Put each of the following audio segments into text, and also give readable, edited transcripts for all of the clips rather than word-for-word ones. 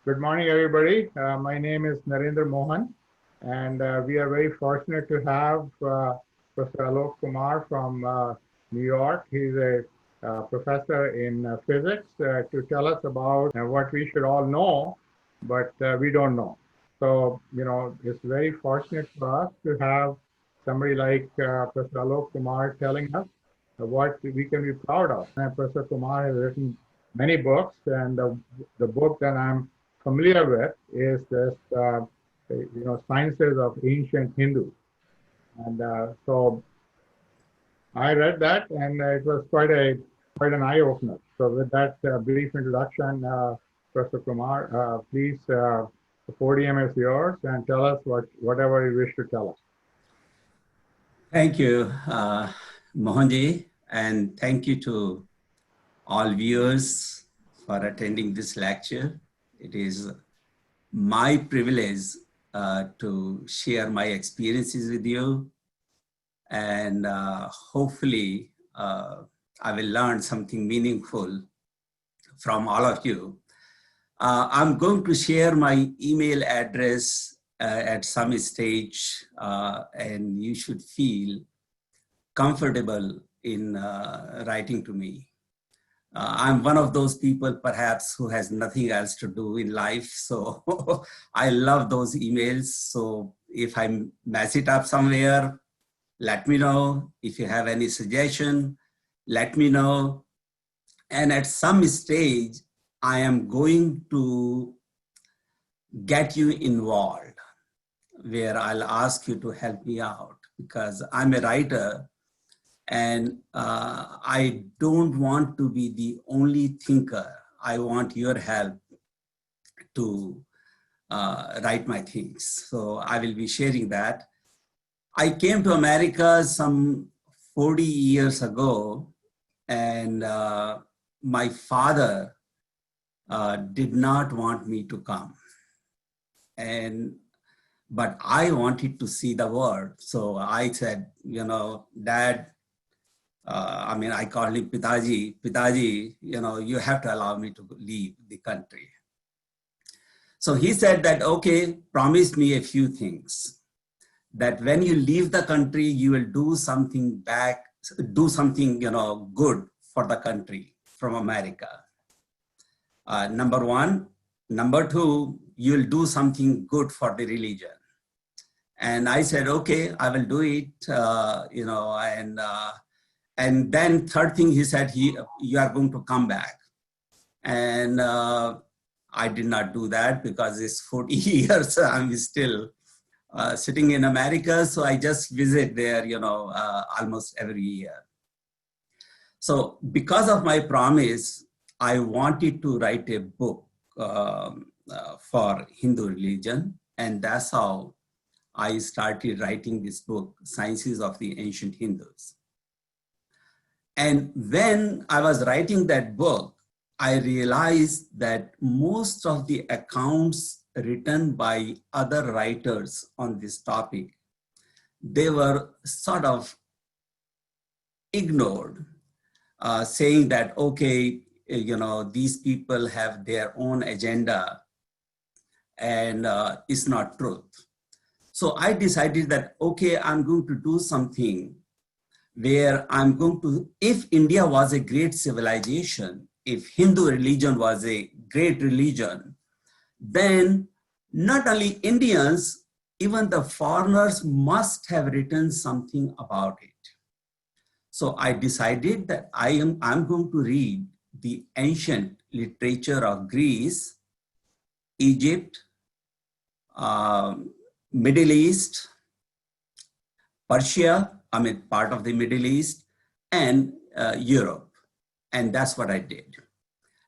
Good morning, everybody. My name is Narendra Mohan, and we are very fortunate to have Professor Alok Kumar from New York. He's a professor in physics to tell us about what we should all know, but we don't know. So, it's very fortunate for us to have somebody like Professor Alok Kumar telling us what we can be proud of. And Professor Kumar has written many books, and the book that I'm familiar with is this, Sciences of Ancient Hindu. And so I read that, and it was quite an eye opener. So with that brief introduction, Professor Kumar, please, the podium is yours, and tell us whatever you wish to tell us. Thank you, Mohanji, and thank you to all viewers for attending this lecture. It is my privilege to share my experiences with you, and hopefully I will learn something meaningful from all of you. I'm going to share my email address at some stage, and you should feel comfortable in writing to me. I'm one of those people perhaps who has nothing else to do in life. So I love those emails. So if I mess it up somewhere, let me know. If you have any suggestion, let me know. And at some stage, I am going to get you involved where I'll ask you to help me out because I'm a writer. And I don't want to be the only thinker. I want your help to write my things. So I will be sharing that. I came to America some 40 years ago, and my father did not want me to come. But I wanted to see the world. So I said, Dad, I called him Pitaji. Pitaji, you have to allow me to leave the country. So he said that, okay, promise me a few things. That when you leave the country, you will do something good for the country from America. Number one. Number two, you'll do something good for the religion. And I said, okay, I will do it, and then third thing he said, you are going to come back. And I did not do that because it's 40 years, I'm still sitting in America. So I just visit there, almost every year. So because of my promise, I wanted to write a book for Hindu religion. And that's how I started writing this book, Sciences of the Ancient Hindus. And when I was writing that book, I realized that most of the accounts written by other writers on this topic, they were sort of ignored, saying that, okay, these people have their own agenda and it's not truth. So I decided that, okay, I'm going to do something where I'm going to, if India was a great civilization, if Hindu religion was a great religion, then not only Indians, even the foreigners must have written something about it. So I decided that I'm going to read the ancient literature of Greece, Egypt, Middle East, Persia, part of the Middle East, and Europe. And that's what I did.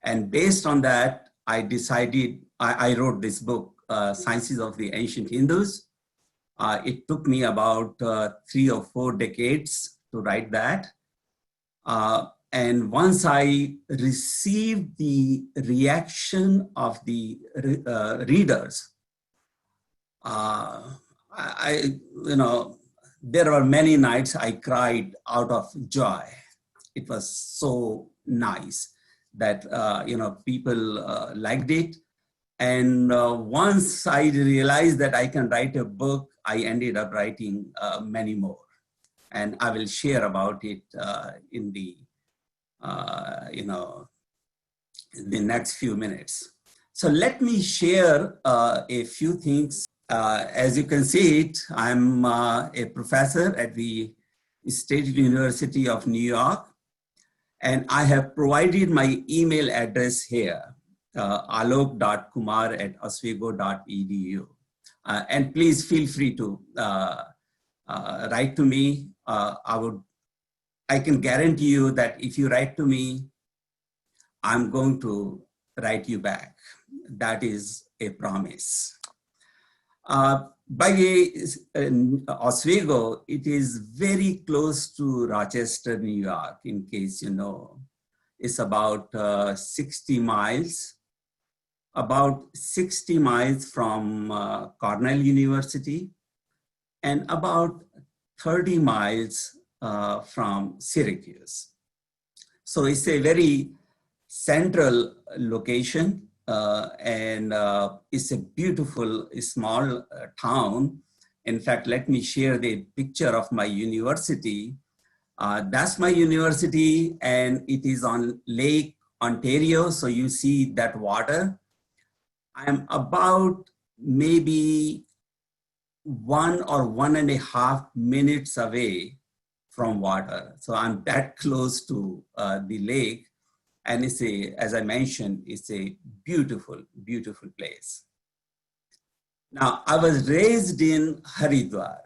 And based on that, I decided, I wrote this book, Sciences of the Ancient Hindus. It took me about 3 or 4 decades to write that. And once I received the reaction of the readers, there were many nights I cried out of joy. It was so nice that, people liked it. And once I realized that I can write a book, I ended up writing many more. And I will share about it in the, in the next few minutes. So let me share a few things. As you can see it, I'm a professor at the State University of New York, and I have provided my email address here, alok.kumar@oswego.edu. And please feel free to write to me. I can guarantee you that if you write to me, I'm going to write you back. That is a promise. By Oswego, it is very close to Rochester, New York, in case you know. It's about 60 miles, from Cornell University, and about 30 miles from Syracuse. So it's a very central location, and it's a beautiful small town. In fact, let me share the picture of my university. That's my university, and it is on Lake Ontario. So you see that water. I'm about maybe 1 or 1.5 minutes away from water. So I'm that close to the lake. And it's as I mentioned, it's a beautiful, beautiful place. Now, I was raised in Haridwar,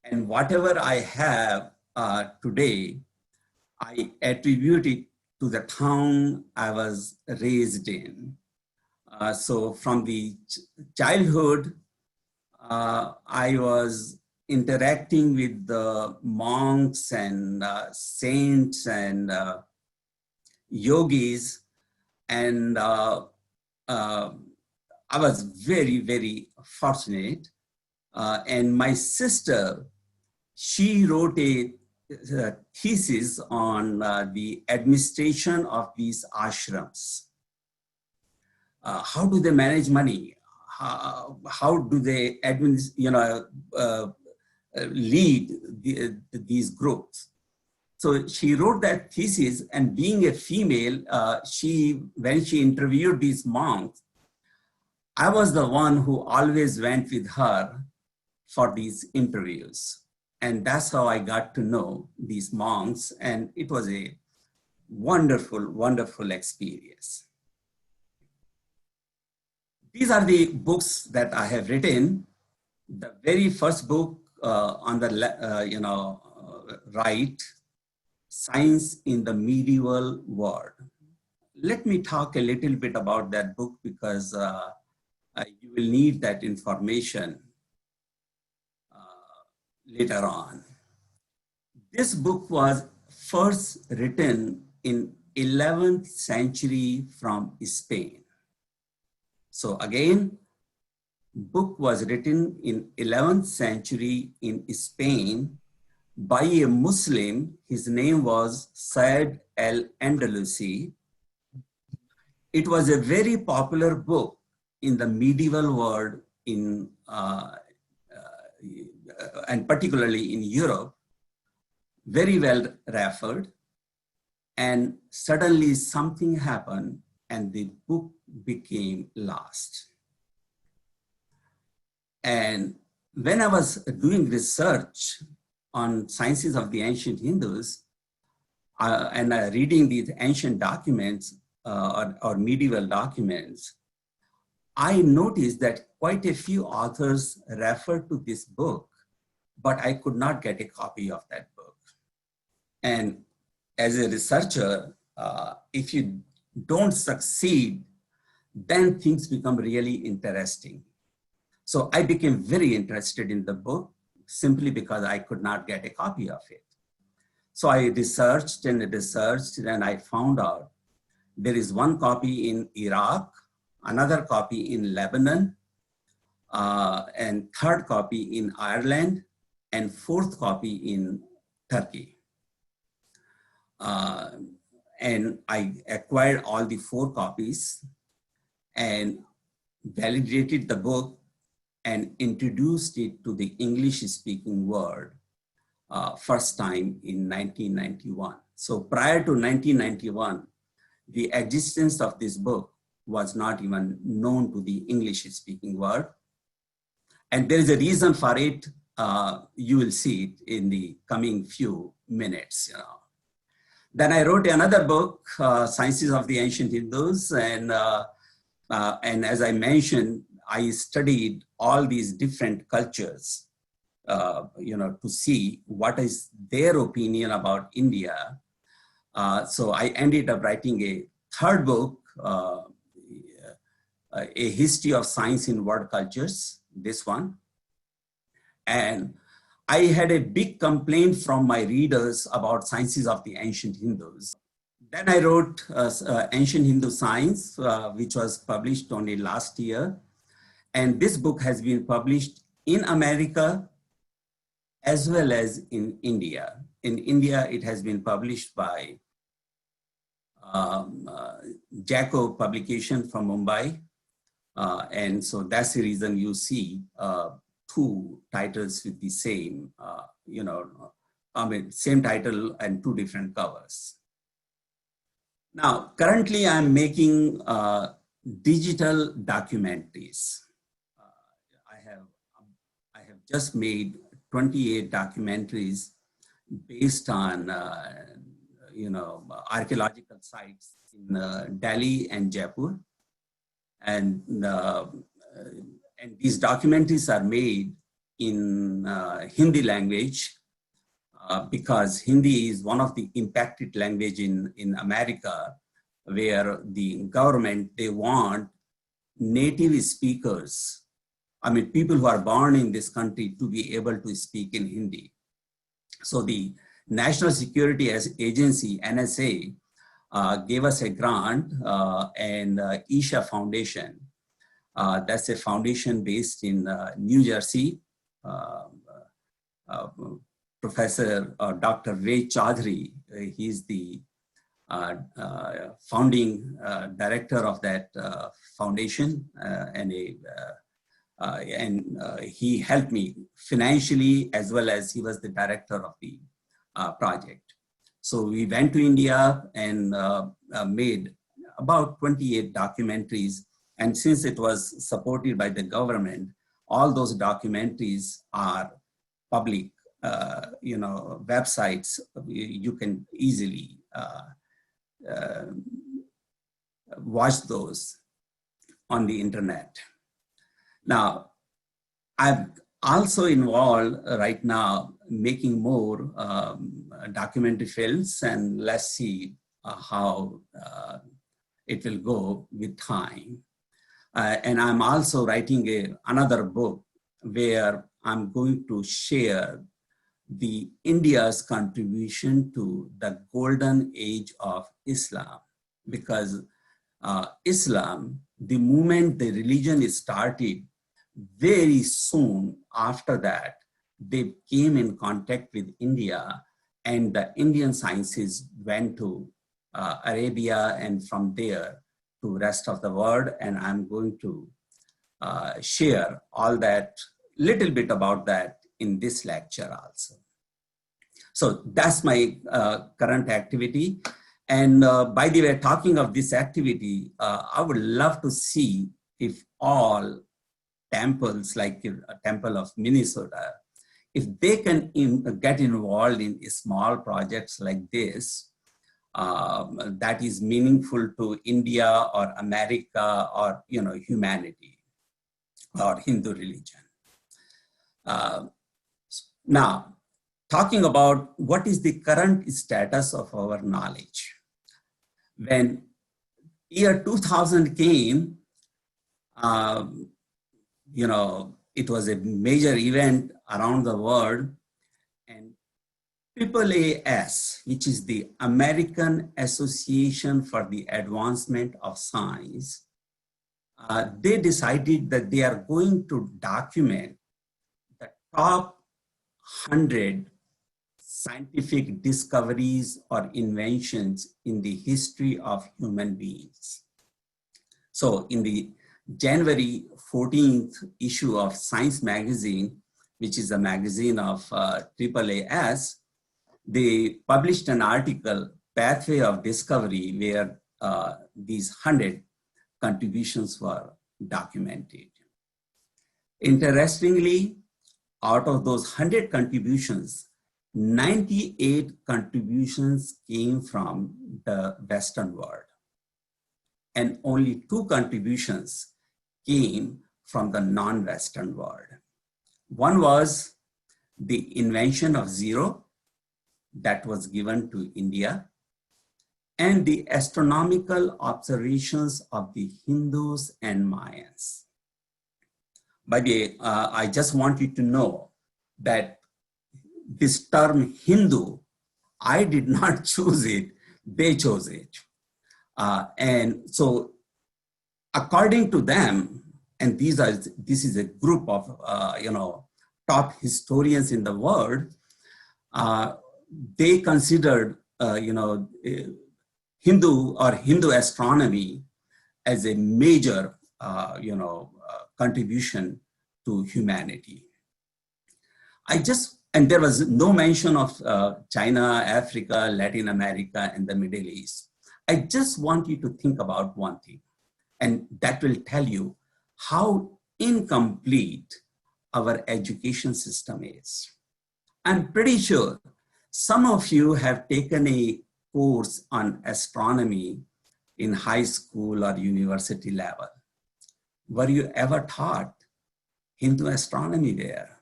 and whatever I have today, I attribute it to the town I was raised in. So from the childhood, I was interacting with the monks and saints and yogis, and I was very, very fortunate. And my sister, she wrote a thesis on the administration of these ashrams. How do they manage money? How do they lead these groups? So she wrote that thesis, and being a female, when she interviewed these monks, I was the one who always went with her for these interviews. And that's how I got to know these monks, and it was a wonderful, wonderful experience. These are the books that I have written. The very first book on the right, Science in the Medieval World. Let me talk a little bit about that book, because you will need that information later on. This book was first written in 11th century from Spain. So again, book was written in 11th century in Spain by a Muslim. His name was Said al-Andalusi. It was a very popular book in the medieval world, and particularly in Europe, very well referred. And suddenly something happened and the book became lost. And when I was doing research on sciences of the ancient Hindus, and reading these ancient documents or medieval documents, I noticed that quite a few authors referred to this book, but I could not get a copy of that book. And as a researcher, if you don't succeed, then things become really interesting. So I became very interested in the book simply because I could not get a copy of it. So I researched and researched, and I found out there is one copy in Iraq, another copy in Lebanon, and third copy in Ireland, and fourth copy in Turkey. And I acquired all the 4 copies, and validated the book and introduced it to the English-speaking world first time in 1991. So prior to 1991, the existence of this book was not even known to the English-speaking world. And there is a reason for it. You will see it in the coming few minutes. Then I wrote another book, Sciences of the Ancient Hindus, and as I mentioned, I studied all these different cultures, to see what is their opinion about India. So I ended up writing a third book, A History of Science in World Cultures, this one. And I had a big complaint from my readers about Sciences of the Ancient Hindus. Then I wrote Ancient Hindu Science, which was published only last year. And this book has been published in America as well as in India. In India, it has been published by Jacob Publication from Mumbai. And so that's the reason you see two titles with the same, same title and two different covers. Now, currently I'm making digital documentaries. I have just made 28 documentaries based on, archaeological sites in Delhi and Jaipur. And these documentaries are made in Hindi language because Hindi is one of the impacted language in America, where the government, they want native speakers, people who are born in this country to be able to speak in Hindi. So the National Security Agency, NSA, gave us a grant and Isha Foundation. That's a foundation based in New Jersey. Professor Dr. Ray Chaudhary, he's the founding director of that foundation, and he helped me financially as well as he was the director of the project. So we went to India and made about 28 documentaries. And since it was supported by the government, all those documentaries are public, websites. You can easily watch those on the internet. Now, I'm also involved right now making more documentary films, and let's see how it will go with time. And I'm also writing another book where I'm going to share the India's contribution to the golden age of Islam, because Islam, the moment the religion started, very soon after that, they came in contact with India, and the Indian sciences went to Arabia, and from there to rest of the world. And I'm going to share all that, little bit about that in this lecture also. So that's my current activity. And by the way, talking of this activity, I would love to see if all temples, like a temple of Minnesota, if they can get involved in small projects like this, that is meaningful to India or America or humanity or Hindu religion. Now, talking about what is the current status of our knowledge. When year 2000 came, it was a major event around the world, and AAAS, which is the American Association for the Advancement of Science, they decided that they are going to document the top 100 scientific discoveries or inventions in the history of human beings. So in the January 14th issue of Science Magazine, which is a magazine of AAAS, they published an article, Pathway of Discovery, where these 100 contributions were documented. Interestingly, out of those 100 contributions, 98 contributions came from the Western world, and only 2 contributions came from the non-Western world. One was the invention of zero that was given to India, and the astronomical observations of the Hindus and Mayans. By the way, I just want you to know that this term Hindu, I did not choose it, they chose it. And so according to them, and this is a group of top historians in the world, they considered Hindu astronomy as a major contribution to humanity. And there was no mention of China, Africa, Latin America, and the Middle East. I just want you to think about one thing, and that will tell you how incomplete our education system is. I'm pretty sure some of you have taken a course on astronomy in high school or university level. Were you ever taught Hindu astronomy there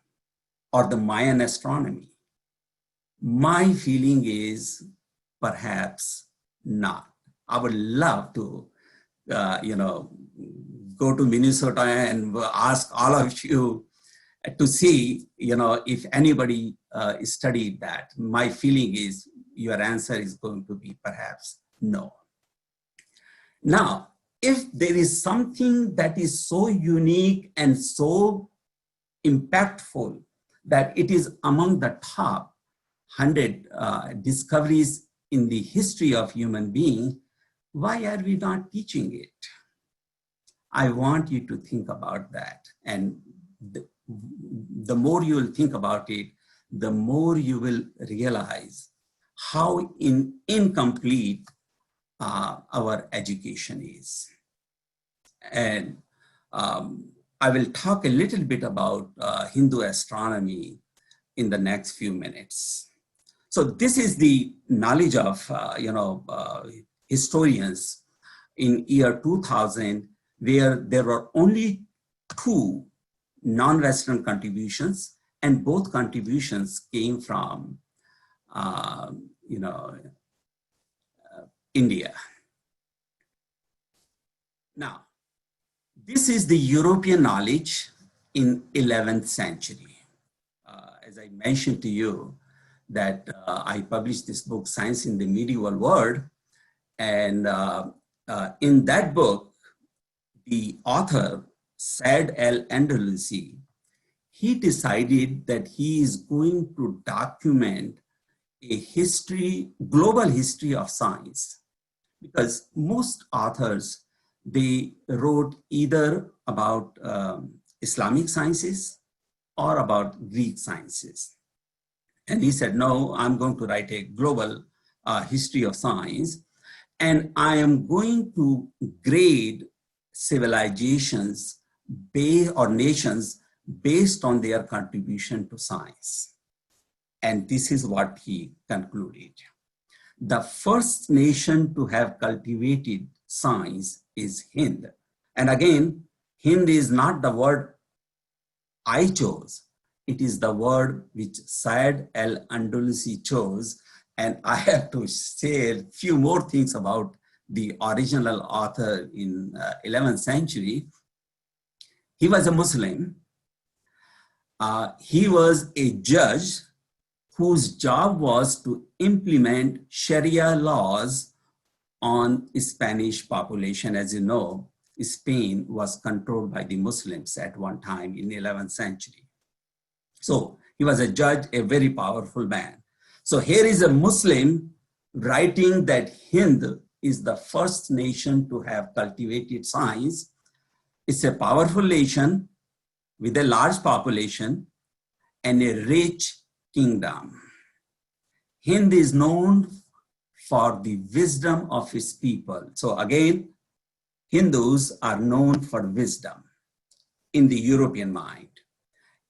or the Mayan astronomy? My feeling is perhaps not. I would love to, go to Minnesota and ask all of you to see, if anybody studied that. My feeling is your answer is going to be perhaps no. Now, if there is something that is so unique and so impactful that it is among the top 100 discoveries in the history of human beings, why are we not teaching it? I want you to think about that. And the more you will think about it, the more you will realize how incomplete our education is. And I will talk a little bit about Hindu astronomy in the next few minutes. So this is the knowledge of historians in year 2000, where there were only 2 non-Western contributions, and both contributions came from India. Now, this is the European knowledge in 11th century. As I mentioned to you, that I published this book, Science in the Medieval World. And in that book, the author, Saad al-Andalusi, he decided that he is going to document a global history of science. Because most authors, they wrote either about Islamic sciences or about Greek sciences. And he said, no, I'm going to write a global history of science, and I am going to grade civilizations or nations based on their contribution to science. And this is what he concluded. The first nation to have cultivated science is Hind. And again, Hind is not the word I chose. It is the word which Saad al-Andalusi chose. And I have to say a few more things about the original author in 11th century. He was a Muslim. He was a judge whose job was to implement Sharia laws on Spanish population. As you know, Spain was controlled by the Muslims at one time in the 11th century. So he was a judge, a very powerful man. So here is a Muslim writing that Hind is the first nation to have cultivated science. It's a powerful nation with a large population and a rich kingdom. Hind is known for the wisdom of its people. So again, Hindus are known for wisdom in the European mind.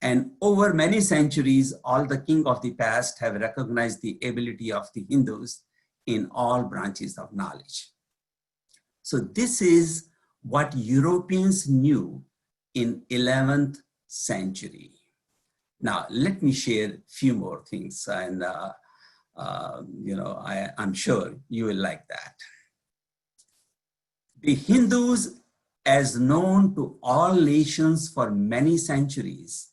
And over many centuries, all the kings of the past have recognized the ability of the Hindus in all branches of knowledge. So this is what Europeans knew in 11th century. Now, let me share a few more things, and I'm sure you will like that. The Hindus, as known to all nations for many centuries,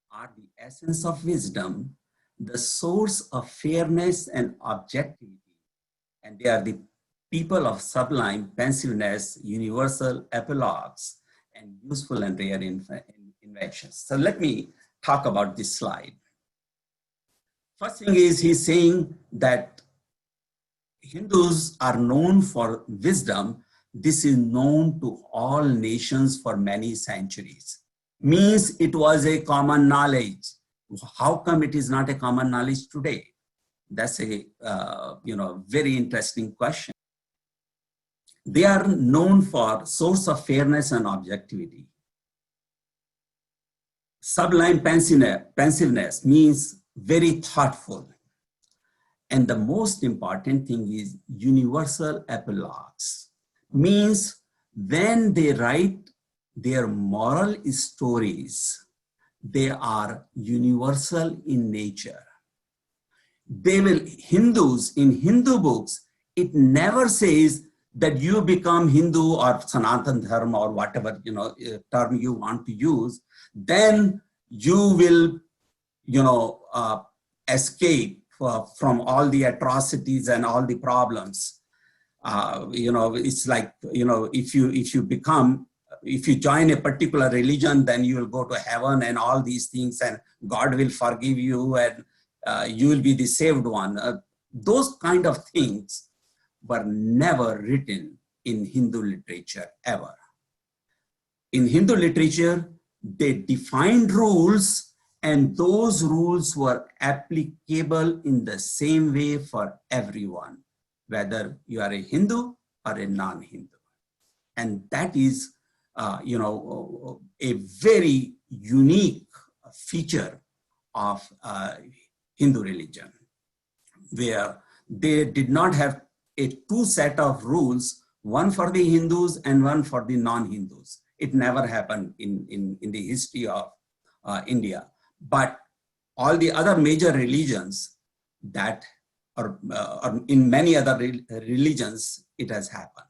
are the essence of wisdom, the source of fairness and objectivity, and they are the people of sublime pensiveness, universal epilogues, and useful and rare inventions. So let me talk about this slide. First thing is, he's saying that Hindus are known for wisdom. This is known to all nations for many centuries. Means it was a common knowledge. How come it is not a common knowledge today? That's a very interesting question. They are known for source of fairness and objectivity. Sublime pensiveness means very thoughtful. And the most important thing is universal epilogues. Means when they write their moral stories, they are universal in nature. Hindus, in Hindu books, it never says that you become Hindu or Sanatan Dharma or whatever term you want to use, then you will escape from all the atrocities and all the problems. It's like, if you join a particular religion, then you will go to heaven and all these things, and God will forgive you, and you will be the saved one. Those kind of things were never written in Hindu literature ever. In Hindu literature, they defined rules, and those rules were applicable in the same way for everyone, whether you are a Hindu or a non-Hindu. And that is, a very unique feature of Hindu religion, where they did not have a two set of rules, one for the Hindus and one for the non-Hindus. It never happened in the history of India. But all the other major religions that or in many other religions, it has happened.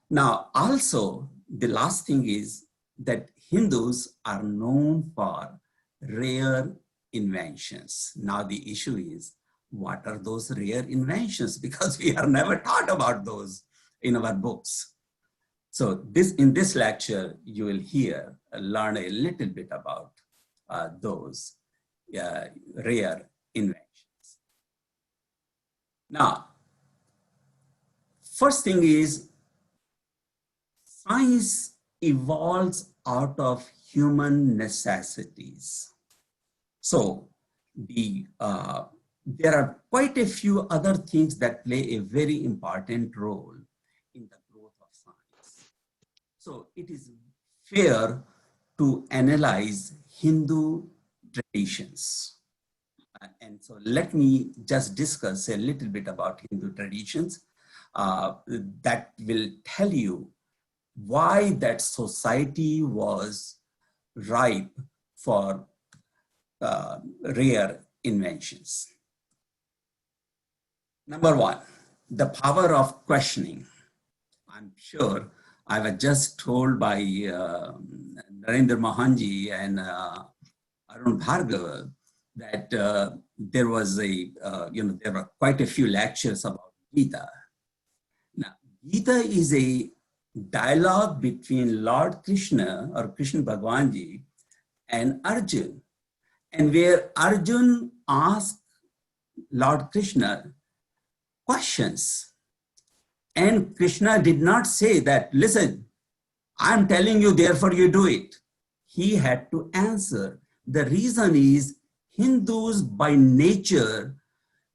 Now, also, the last thing is that Hindus are known for rare inventions. Now, the issue is, what are those rare inventions? Because we are never taught about those in our books. So in this lecture, you will learn a little bit about those rare inventions. Now, first thing is, science evolves out of human necessities. So there are quite a few other things that play a very important role in the growth of science. So it is fair to analyze Hindu traditions. And so let me just discuss a little bit about Hindu traditions that will tell you why that society was ripe for rare inventions. Number one, the power of questioning. I'm sure I was just told by Narendra Mohanji and Arun Bhargava that there was there were quite a few lectures about Gita. Now, Gita is a dialogue between Lord Krishna or Krishna Bhagwanji and Arjun, and where Arjun asked Lord Krishna questions, and Krishna did not say that, listen, I'm telling you, therefore you do it. He had to answer. The reason is Hindus by nature,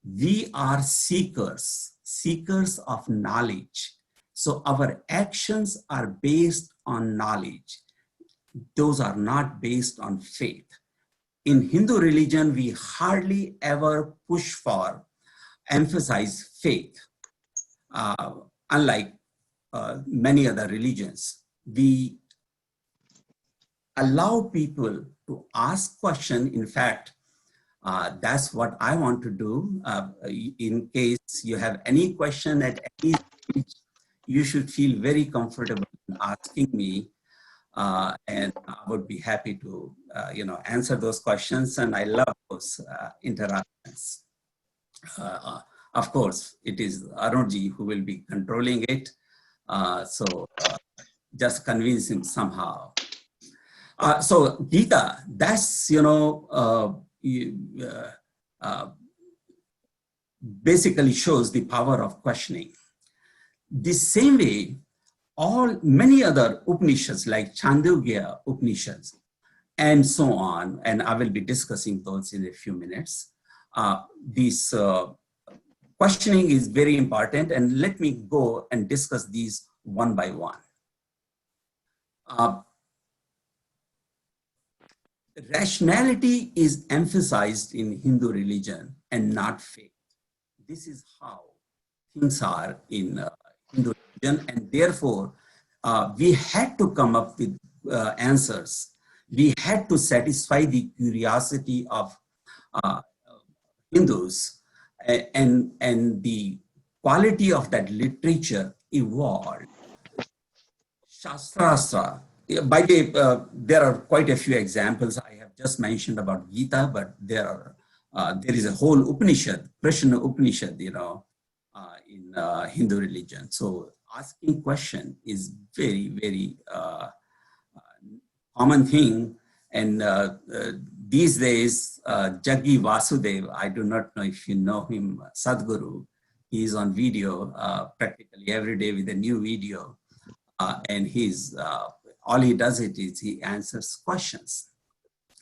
we are seekers, seekers of knowledge. So our actions are based on knowledge. Those are not based on faith. In Hindu religion, we hardly ever push for, emphasize faith. Unlike many other religions, we allow people to ask questions. In fact, that's what I want to do. In case you have any question at any stage, you should feel very comfortable in asking me, and I would be happy to, answer those questions. And I love those interactions. Of course, it is Arunji who will be controlling it. So just convince him somehow. So Gita, that's, basically shows the power of questioning. The same way, many other Upanishads like Chandogya Upanishads and so on, and I will be discussing those in a few minutes. This questioning is very important, and let me go and discuss these one by one. Rationality is emphasized in Hindu religion and not faith. This is how things are in Hindu religion, and therefore we had to come up with answers. We had to satisfy the curiosity of Hindus, and the quality of that literature evolved. Shastrastra. By the way, there are quite a few examples. I have just mentioned about Gita, but there is a whole Upanishad, Krishna Upanishad, in Hindu religion. So asking question is very, very common thing. And these days, Jaggi Vasudev, I do not know if you know him, Sadhguru, he is on video practically every day with a new video. And all he does is he answers questions.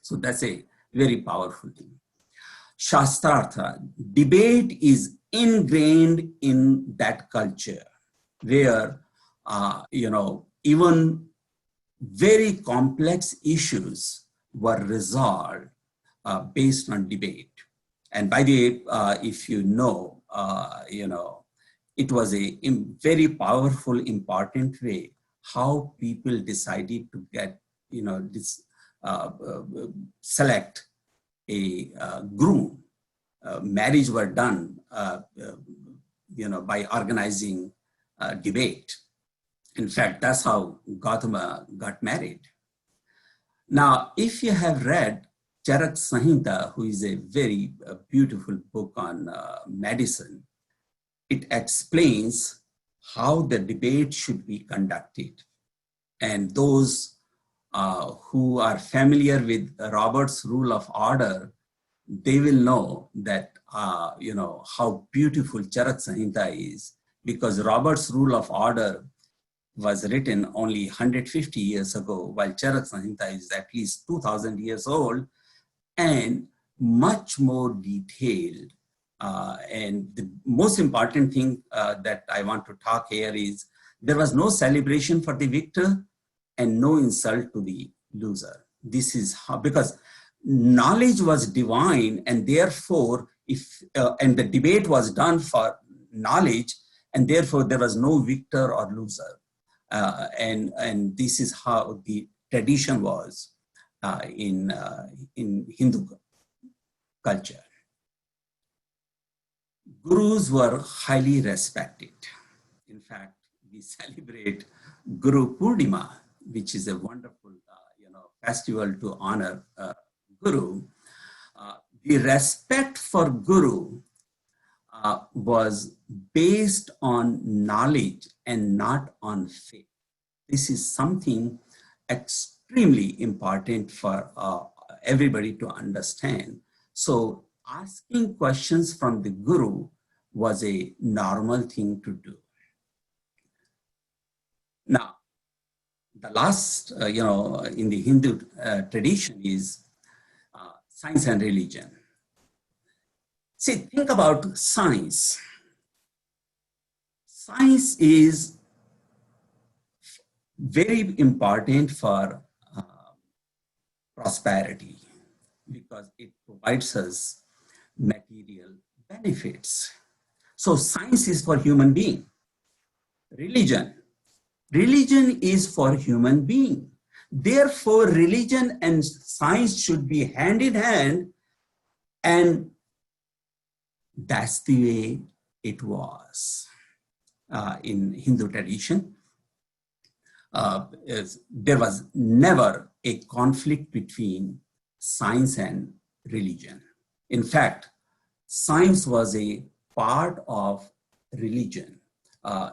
So that's a very powerful thing. Shastrartha, debate is ingrained in that culture where, even very complex issues were resolved based on debate. And by the way, if you know, it was a very powerful, important way how people decided to get, select a groom. Marriage were done, by organizing debate. In fact, that's how Gautama got married. Now, if you have read Charak Samhita, who is a very beautiful book on medicine, it explains how the debate should be conducted. And those who are familiar with Robert's Rule of Order, they will know that, how beautiful Charak Samhita is, because Robert's Rule of Order was written only 150 years ago, while Charak Samhita is at least 2000 years old and much more detailed. And the most important thing that I want to talk here is there was no celebration for the victor and no insult to the loser. This is how, because knowledge was divine, and therefore, and the debate was done for knowledge, and therefore there was no victor or loser. And this is how the tradition was in Hindu culture. Gurus were highly respected. In fact, we celebrate Guru Purnima, which is a wonderful, festival to honor Guru. The respect for Guru was based on knowledge and not on faith. This is something extremely important for everybody to understand. So asking questions from the Guru was a normal thing to do. Now, the last, in the Hindu tradition is science and religion. See, think about science. Science is very important for prosperity because it provides us material benefits. So science is for human being. Religion is for human being. Therefore, religion and science should be hand in hand, and that's the way it was in Hindu tradition. There was never a conflict between science and religion. In fact, science was a part of religion,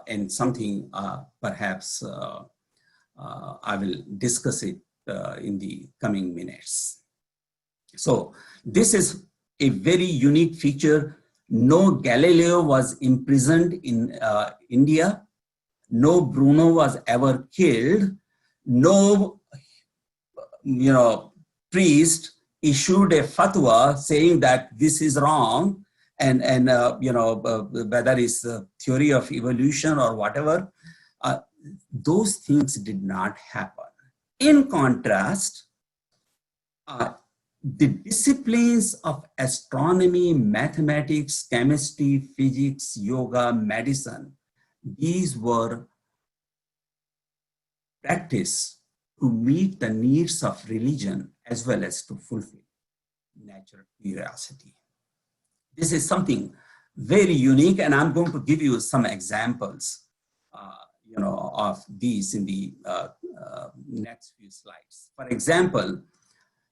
and something perhaps I will discuss it in the coming minutes. So this is a very unique feature. No Galileo was imprisoned in India. No Bruno was ever killed. No, priest issued a fatwa saying that this is wrong, and whether it's the theory of evolution or whatever, those things did not happen. In contrast, the disciplines of astronomy, mathematics, chemistry, physics, yoga, medicine, these were practiced to meet the needs of religion as well as to fulfill natural curiosity. This is something very unique, and I'm going to give you some examples of these in the next few slides. For example,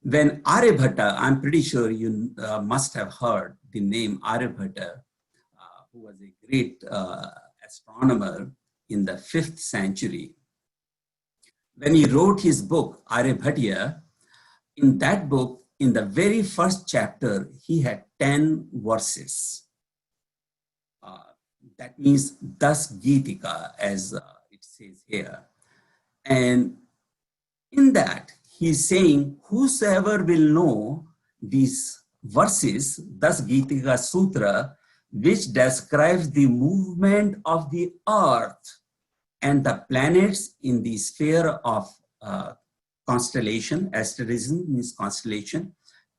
when Aryabhatta, I'm pretty sure you must have heard the name Aryabhatta, who was a great astronomer in the 5th century. When he wrote his book, Aryabhatiya, in that book, in the very first chapter, he had 10 verses. That means Das Gitika, as it says here. And in that, he's saying, whosoever will know these verses, Das Gitika Sutra, which describes the movement of the earth and the planets in the sphere of constellation, asterism means constellation,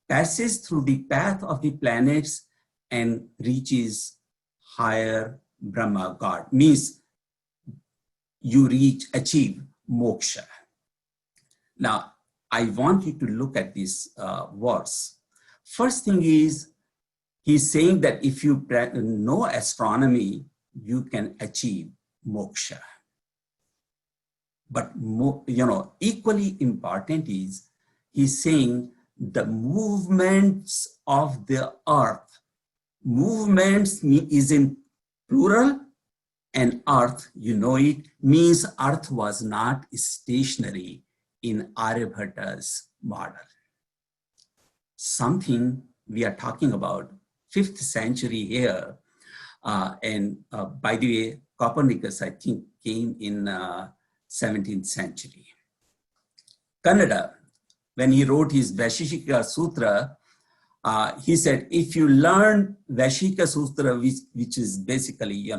passes through the path of the planets and reaches higher Brahma God, means you achieve moksha. Now, I want you to look at this verse. First thing is, he's saying that if you know astronomy, you can achieve moksha. But equally important is, he's saying the movements of the earth. Movements is in plural, and earth, it means earth was not stationary in Aryabhatta's model. Something we are talking about 5th century here, and by the way, Copernicus, I think, came in 17th century. Kannada, when he wrote his Vaisheshika Sutra, he said, if you learn Vaisheshika Sutra, which is basically,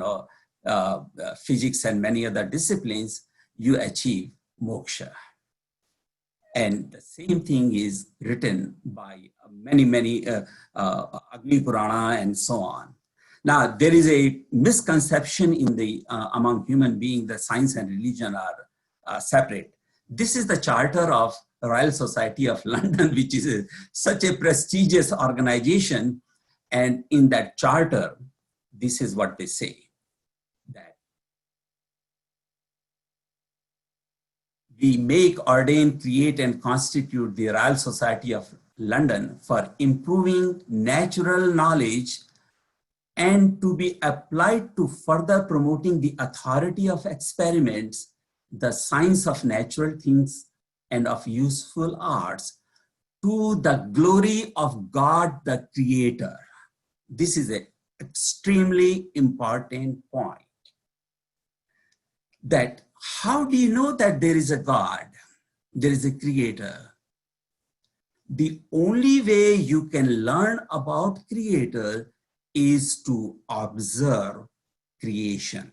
physics and many other disciplines, you achieve moksha. And the same thing is written by many Agni Purana and so on. Now, there is a misconception in the among human beings that science and religion are separate. This is the charter of the Royal Society of London, which is such a prestigious organization. And in that charter, this is what they say, that we make, ordain, create, and constitute the Royal Society of London for improving natural knowledge and to be applied to further promoting the authority of experiments, the science of natural things, and of useful arts, to the glory of God the Creator. This is an extremely important point. That how do you know that there is a God, there is a creator? The only way you can learn about creator is to observe creation.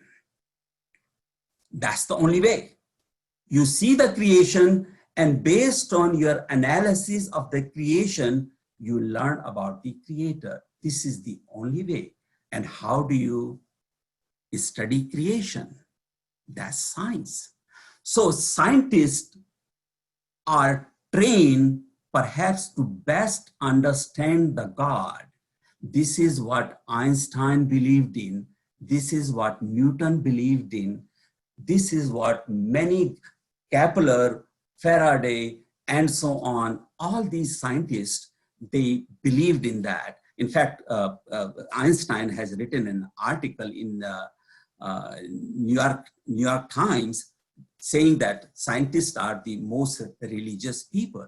That's the only way. You see the creation, and based on your analysis of the creation, you learn about the creator. This is the only way. And how do you study creation? That's science. So scientists are trained perhaps to best understand the God. This is what Einstein believed in. This is what Newton believed in. This is what many Kepler, Faraday, and so on, all these scientists, they believed in that. In fact, Einstein has written an article in the New York Times saying that scientists are the most religious people.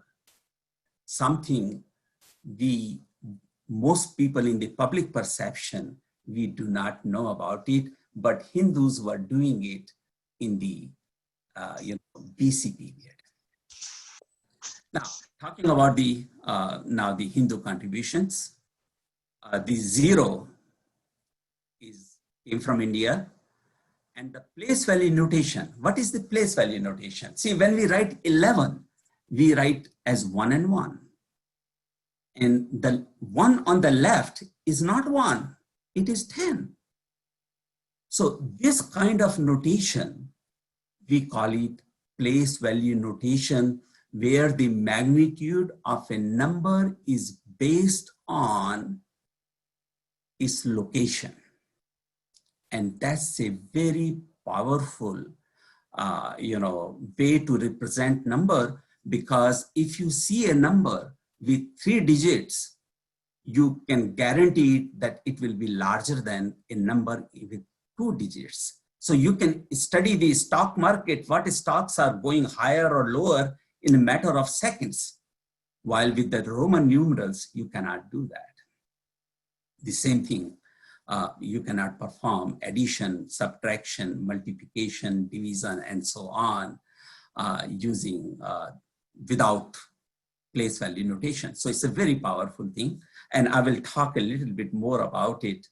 Something most people in the public perception, we do not know about it, but Hindus were doing it in the BC period. Now, talking about the now the Hindu contributions, the 0 came from India, and the place value notation. What is the place value notation? See, when we write 11, we write as 1 and 1, and the 1 on the left is not 1; it is 10. So this kind of notation, we call it place value notation, where the magnitude of a number is based on its location. And that's a very powerful way to represent number, because if you see a number with 3 digits, you can guarantee that it will be larger than a number with 2 digits. So you can study the stock market, what stocks are going higher or lower in a matter of seconds, while with the Roman numerals, you cannot do that. The same thing, you cannot perform addition, subtraction, multiplication, division, and so on using without place value notation. So it's a very powerful thing, and I will talk a little bit more about it.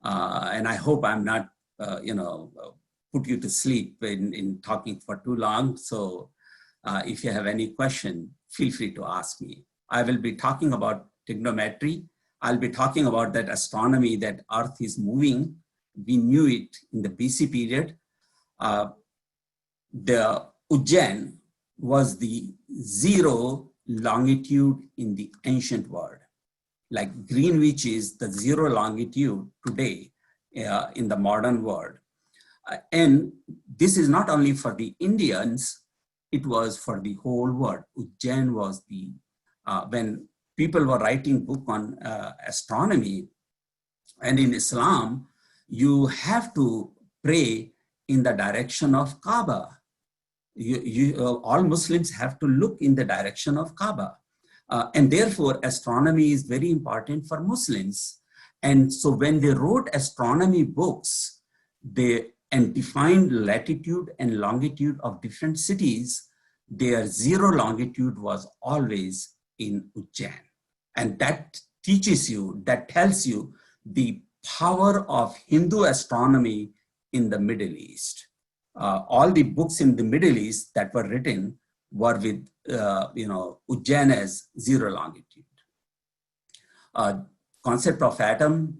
And I hope I'm not put you to sleep in talking for too long. So if you have any question, feel free to ask me. I will be talking about trigonometry. I'll be talking about that astronomy, that Earth is moving. We knew it in the BC period. The Ujjain was the 0 longitude in the ancient world. Like Greenwich is the 0 longitude today in the modern world. And this is not only for the Indians, it was for the whole world. Ujjain was the, when people were writing book on astronomy, and in Islam, you have to pray in the direction of Kaaba. All Muslims have to look in the direction of Kaaba. And therefore, astronomy is very important for Muslims. And so when they wrote astronomy books, they defined latitude and longitude of different cities, their 0 longitude was always in Ujjain. And that teaches you, that tells you the power of Hindu astronomy in the Middle East. All the books in the Middle East that were written were with, Ujjain as 0 longitude. Concept of atom,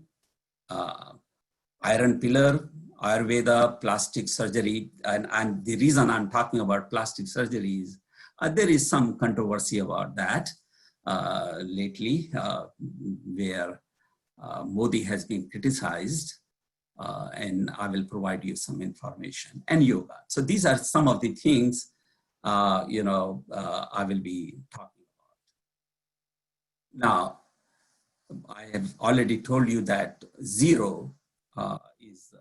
iron pillar, Ayurveda, plastic surgery, and the reason I'm talking about plastic surgery is there is some controversy about that lately, where Modi has been criticized, and I will provide you some information, and yoga. So these are some of the things I will be talking about. Now, I have already told you that 0 is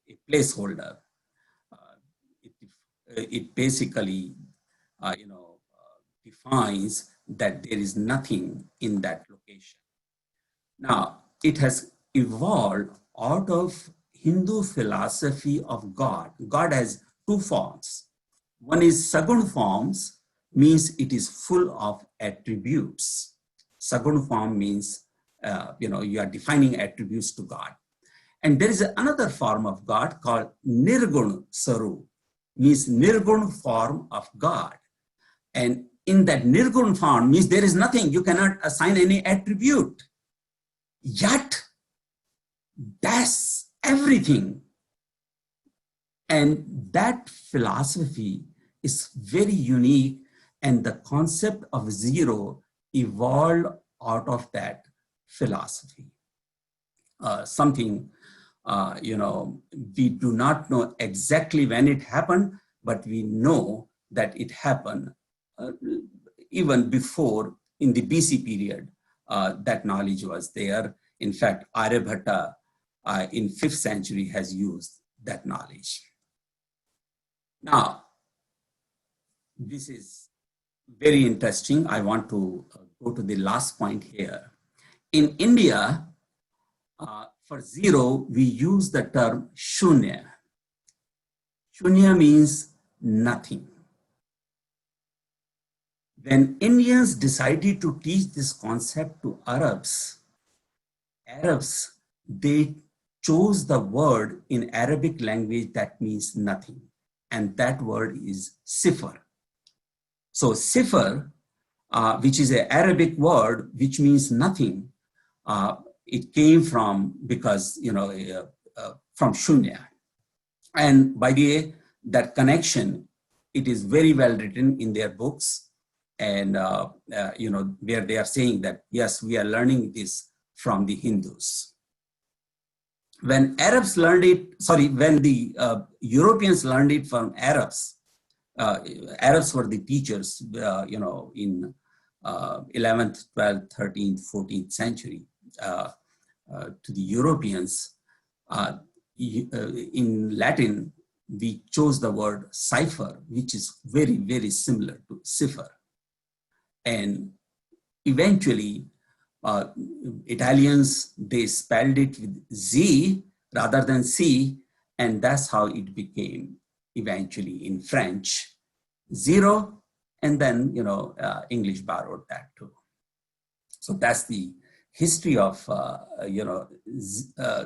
a placeholder. It basically, defines that there is nothing in that location. Now, it has evolved out of Hindu philosophy of God. God has two forms. One is Sagun forms, means it is full of attributes. Sagun form means, you are defining attributes to God. And there is another form of God called Nirgun Saru, means Nirgun form of God. And in that Nirgun form means there is nothing, you cannot assign any attribute. Yet, that's everything. And that philosophy is very unique, and the concept of zero evolved out of that philosophy. Something, we do not know exactly when it happened, but we know that it happened even before, in the BC period, that knowledge was there. In fact, Aryabhatta in 5th century has used that knowledge. Now, this is very interesting. I want to go to the last point here. In India, for zero, we use the term shunya. Shunya means nothing. When Indians decided to teach this concept to Arabs, they chose the word in Arabic language that means nothing. And that word is sifar. So sifar, which is an Arabic word which means nothing, it came from, because, from shunya. And by the way, that connection, it is very well written in their books. And, where they are saying that, yes, we are learning this from the Hindus. When Arabs learned it, when the Europeans learned it from Arabs, Arabs were the teachers, in 11th, 12th, 13th, 14th century to the Europeans. In Latin, we chose the word cipher, which is very, very similar to cipher. And eventually, Italians, they spelled it with Z rather than C, and that's how it became eventually in French, zero, and then, English borrowed that too. So that's the history of,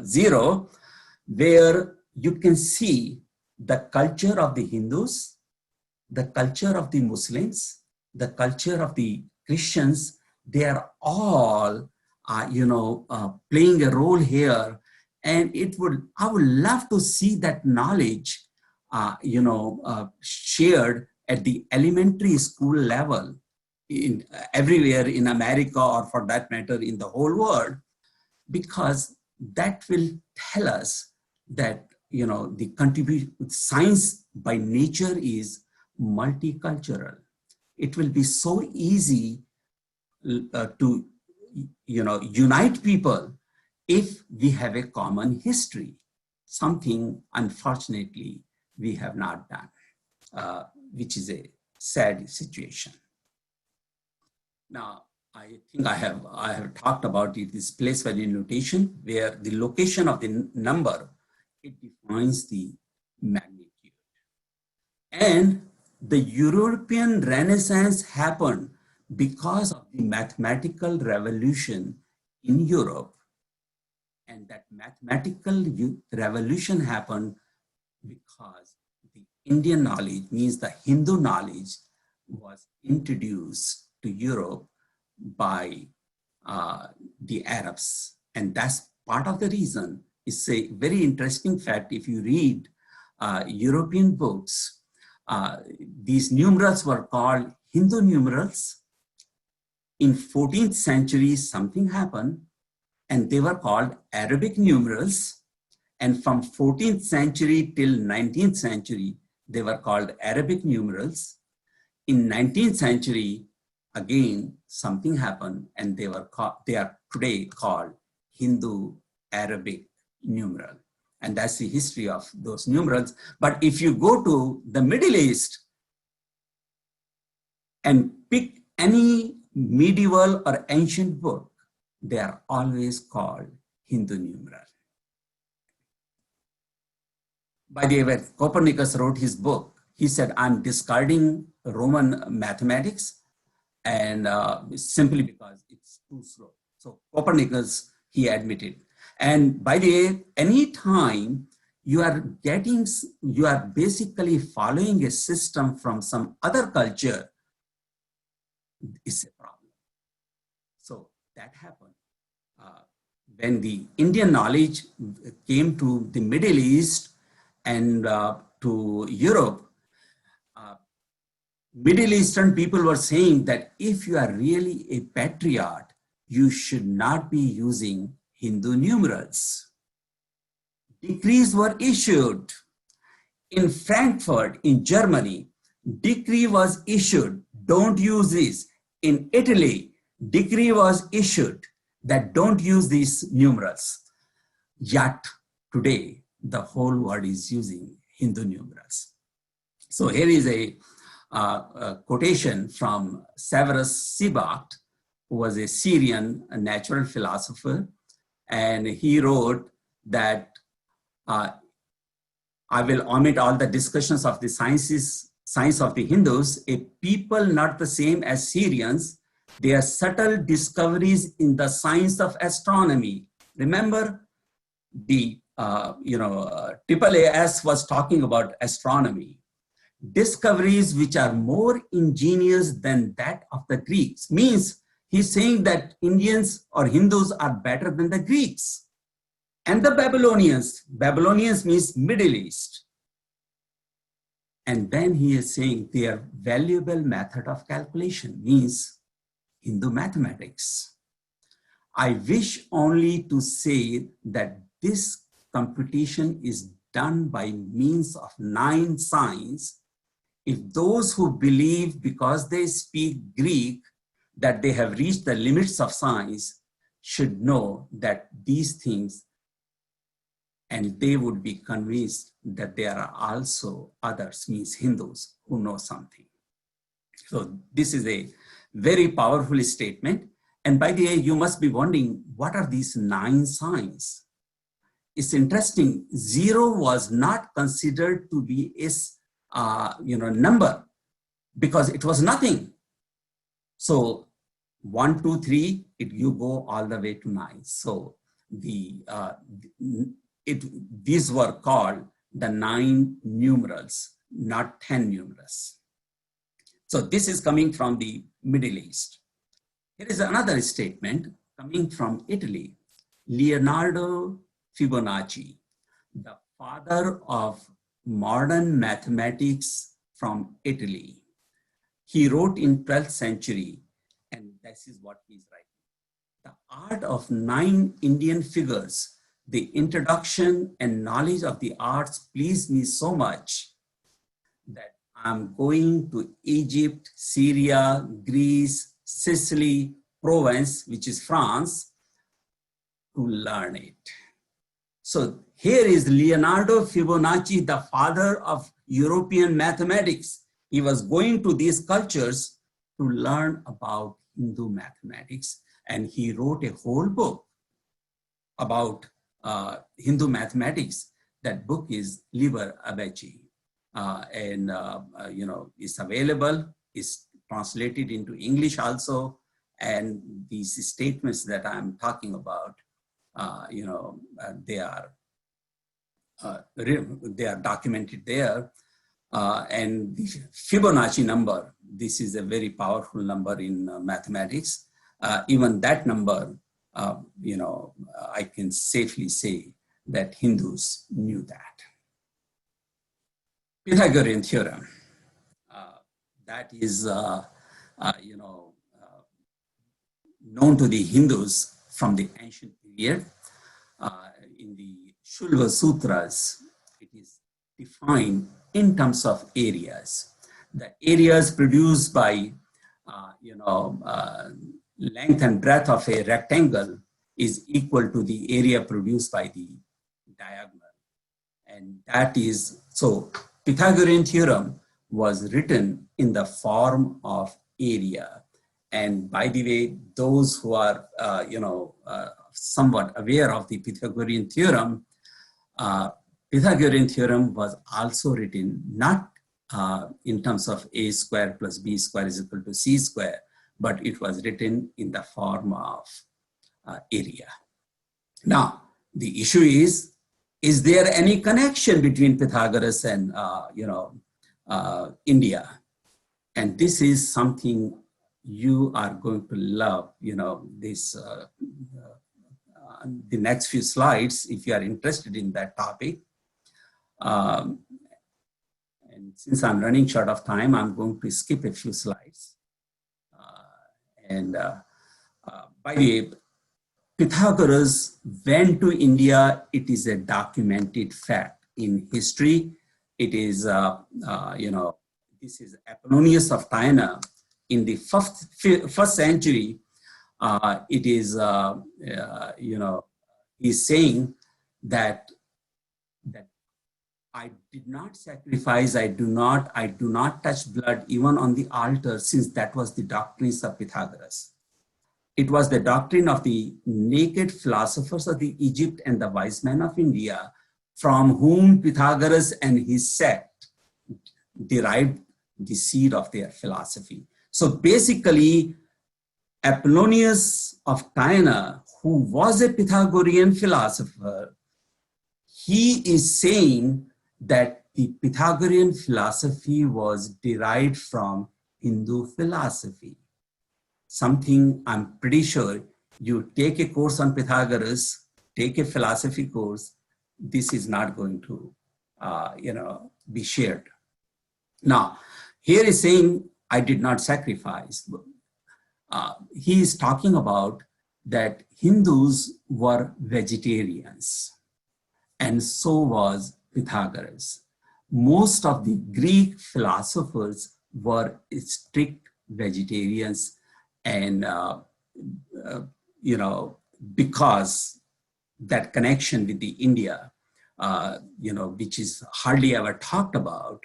zero, where you can see the culture of the Hindus, the culture of the Muslims, the culture of the Christians. They are all, playing a role here. And I would love to see that knowledge, shared at the elementary school level everywhere in America, or for that matter, in the whole world, because that will tell us that, the contribution, science by nature is multicultural. It will be so easy to unite people if we have a common history, something unfortunately we have not done, which is a sad situation. Now, I think I have talked about it, this place value notation, where the location of the number, it defines the magnitude. And the European Renaissance happened because of the mathematical revolution in Europe. And that mathematical revolution happened because the Indian knowledge, means the Hindu knowledge, was introduced to Europe by the Arabs. And that's part of the reason. It's a very interesting fact. If you read European books, these numerals were called Hindu numerals. In 14th century, something happened, and they were called Arabic numerals. And from 14th century till 19th century, they were called Arabic numerals. In 19th century, again, something happened, and they are today called Hindu Arabic numeral. And that's the history of those numerals. But if you go to the Middle East and pick any medieval or ancient book, they are always called Hindu numeral. By the way, when Copernicus wrote his book, he said, I'm discarding Roman mathematics and simply because it's too slow. So Copernicus, he admitted. And by the way, anytime you are basically following a system from some other culture, it's a problem. So that happened. When the Indian knowledge came to the Middle East and to Europe, Middle Eastern people were saying that if you are really a patriot, you should not be using Hindu numerals. Decrees were issued. In Frankfurt, in Germany, decree was issued, don't use this. In Italy, decree was issued that don't use these numerals. Yet today, the whole world is using Hindu numerals. So here is a quotation from Severus Sebald, who was a Syrian natural philosopher, and he wrote that I will omit all the discussions of the science of the Hindus, a people not the same as Syrians, their subtle discoveries in the science of astronomy. Remember, the AAAS was talking about astronomy. Discoveries which are more ingenious than that of the Greeks. Means he's saying that Indians or Hindus are better than the Greeks. And the Babylonians means Middle East. And then he is saying their valuable method of calculation means Hindu mathematics. I wish only to say that this computation is done by means of 9 signs. If those who believe because they speak Greek that they have reached the limits of science should know that these things, and they would be convinced that there are also others, means Hindus, who know something. So this is a very powerful statement. And by the way, you must be wondering, what are these 9 signs? It's interesting, 0 was not considered to be a number because it was nothing. So 1, 2, 3, you go all the way to 9. So these were called the 9 numerals, not 10 numerals. So this is coming from the Middle East. Here is another statement coming from Italy. Leonardo Fibonacci, the father of modern mathematics from Italy. He wrote in 12th century, and this is what he's writing. The art of 9 Indian figures, the introduction and knowledge of the arts pleased me so much that I'm going to Egypt, Syria, Greece, Sicily, Provence, which is France, to learn it. So here is Leonardo Fibonacci, the father of European mathematics. He was going to these cultures to learn about Hindu mathematics, and he wrote a whole book about Hindu mathematics. That book is Liber Abaci, and it's available, is translated into English also, and these statements that I'm talking about, they are documented there. And the Fibonacci number, this is a very powerful number in mathematics. Even that number, I can safely say that Hindus knew that. Pythagorean theorem, that is, known to the Hindus from the ancient period. In the Shulva Sutras, it is defined in terms of areas. The areas produced by, length and breadth of a rectangle is equal to the area produced by the diagonal. And that is, so Pythagorean theorem was written in the form of area. And by the way, those who are, somewhat aware of the Pythagorean theorem, Pythagorean theorem was also written not in terms of a square plus b square is equal to c square, but it was written in the form of area. Now, the issue is there any connection between Pythagoras and, India? And this is something you are going to love, the next few slides, if you are interested in that topic. And since I'm running short of time, I'm going to skip a few slides. By the way, Pythagoras went to India. It is a documented fact in history. It is, this is Apollonius of Tyana in the first century. It is, he's saying that I did not sacrifice, I do not touch blood even on the altar, since that was the doctrines of Pythagoras. It was the doctrine of the naked philosophers of the Egypt and the wise men of India, from whom Pythagoras and his sect derived the seed of their philosophy. So basically, Apollonius of Tyana, who was a Pythagorean philosopher, he is saying that the Pythagorean philosophy was derived from Hindu philosophy. Something I'm pretty sure you take a course on Pythagoras, take a philosophy course, this is not going to, be shared. Now, here is saying, I did not sacrifice. He is talking about that Hindus were vegetarians, and so was Pythagoras. Most of the Greek philosophers were strict vegetarians, and because that connection with the India, which is hardly ever talked about,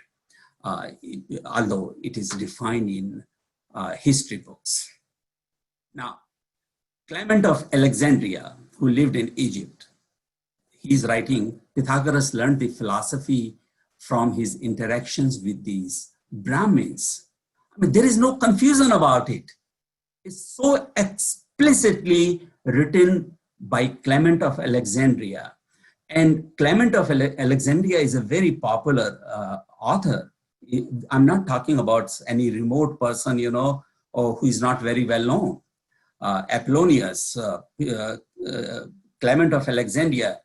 although it is defined in history books. Now, Clement of Alexandria, who lived in Egypt, he's writing, Pythagoras learned the philosophy from his interactions with these Brahmins. I mean, there is no confusion about it. It's so explicitly written by Clement of Alexandria. And Clement of Alexandria is a very popular author. I'm not talking about any remote person, or who is not very well known. Apollonius, Clement of Alexandria,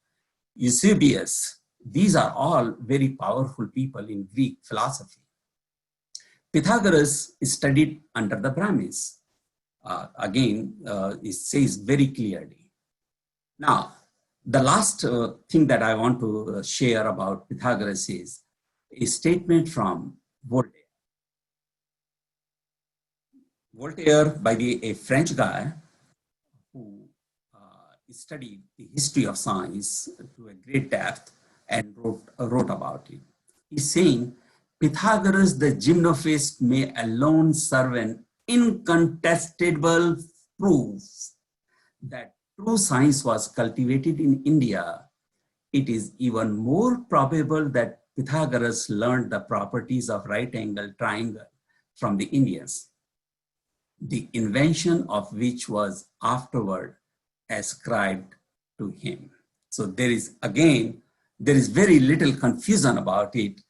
Eusebius, these are all very powerful people in Greek philosophy. Pythagoras studied under the Brahmins. Again, it says very clearly. Now, the last thing that I want to share about Pythagoras is a statement from Voltaire. Voltaire, a French guy who studied the history of science to a great depth and wrote about it. He's saying, Pythagoras the gymnophist may alone serve an incontestable proof that true science was cultivated in India. It is even more probable that Pythagoras learned the properties of right angle triangle from the Indians, the invention of which was afterward ascribed to him. So there is very little confusion about it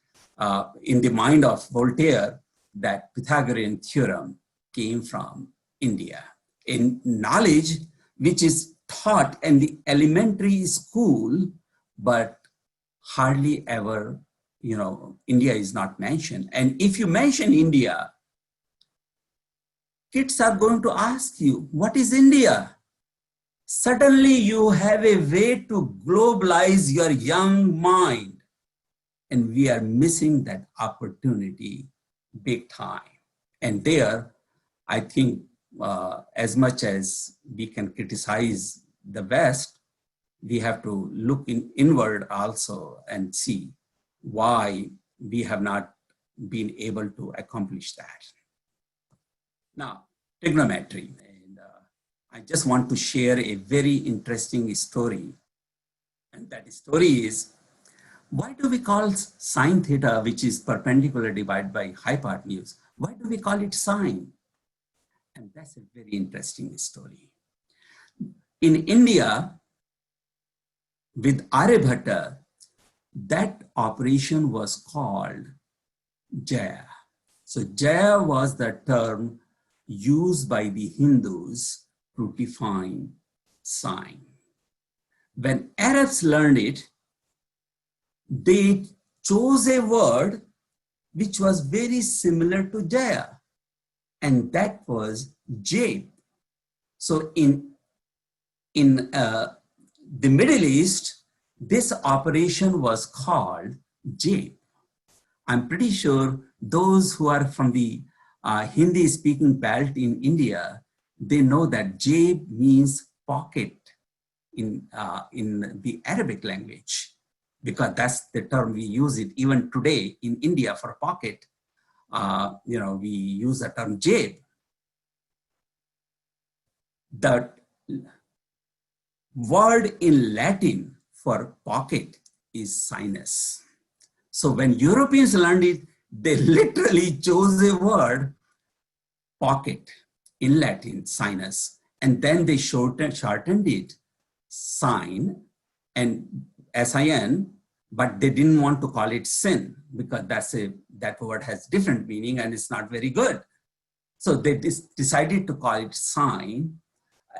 in the mind of Voltaire that Pythagorean theorem came from India. In knowledge which is taught in the elementary school, but hardly ever, India is not mentioned. And if you mention India, kids are going to ask you, what is India? Suddenly you have a way to globalize your young mind. And we are missing that opportunity big time. And there, I think as much as we can criticize the West, we have to look inward also and see why we have not been able to accomplish that. Now, trigonometry. And I just want to share a very interesting story. And that story is, Why do we call sine theta, which is perpendicular divided by hypotenuse, why do we call it sine? And that's a very interesting story. In India, with Aryabhatta, that operation was called Jaya. So Jaya was the term used by the Hindus to define sine. When Arabs learned it, they chose a word which was very similar to Jaya, and that was Jade. So in the Middle East, this operation was called Jade. I'm pretty sure those who are from the Hindi-speaking belt in India, they know that Jade means pocket in the Arabic language, because that's the term we use it even today in India for pocket. We use the term Jade. The word in Latin for pocket is sinus. So when Europeans learned it, they literally chose a word, pocket, in Latin, sinus, and then they shortened it, sine, and sin, but they didn't want to call it sin because that word has different meaning and it's not very good. So they decided to call it sine,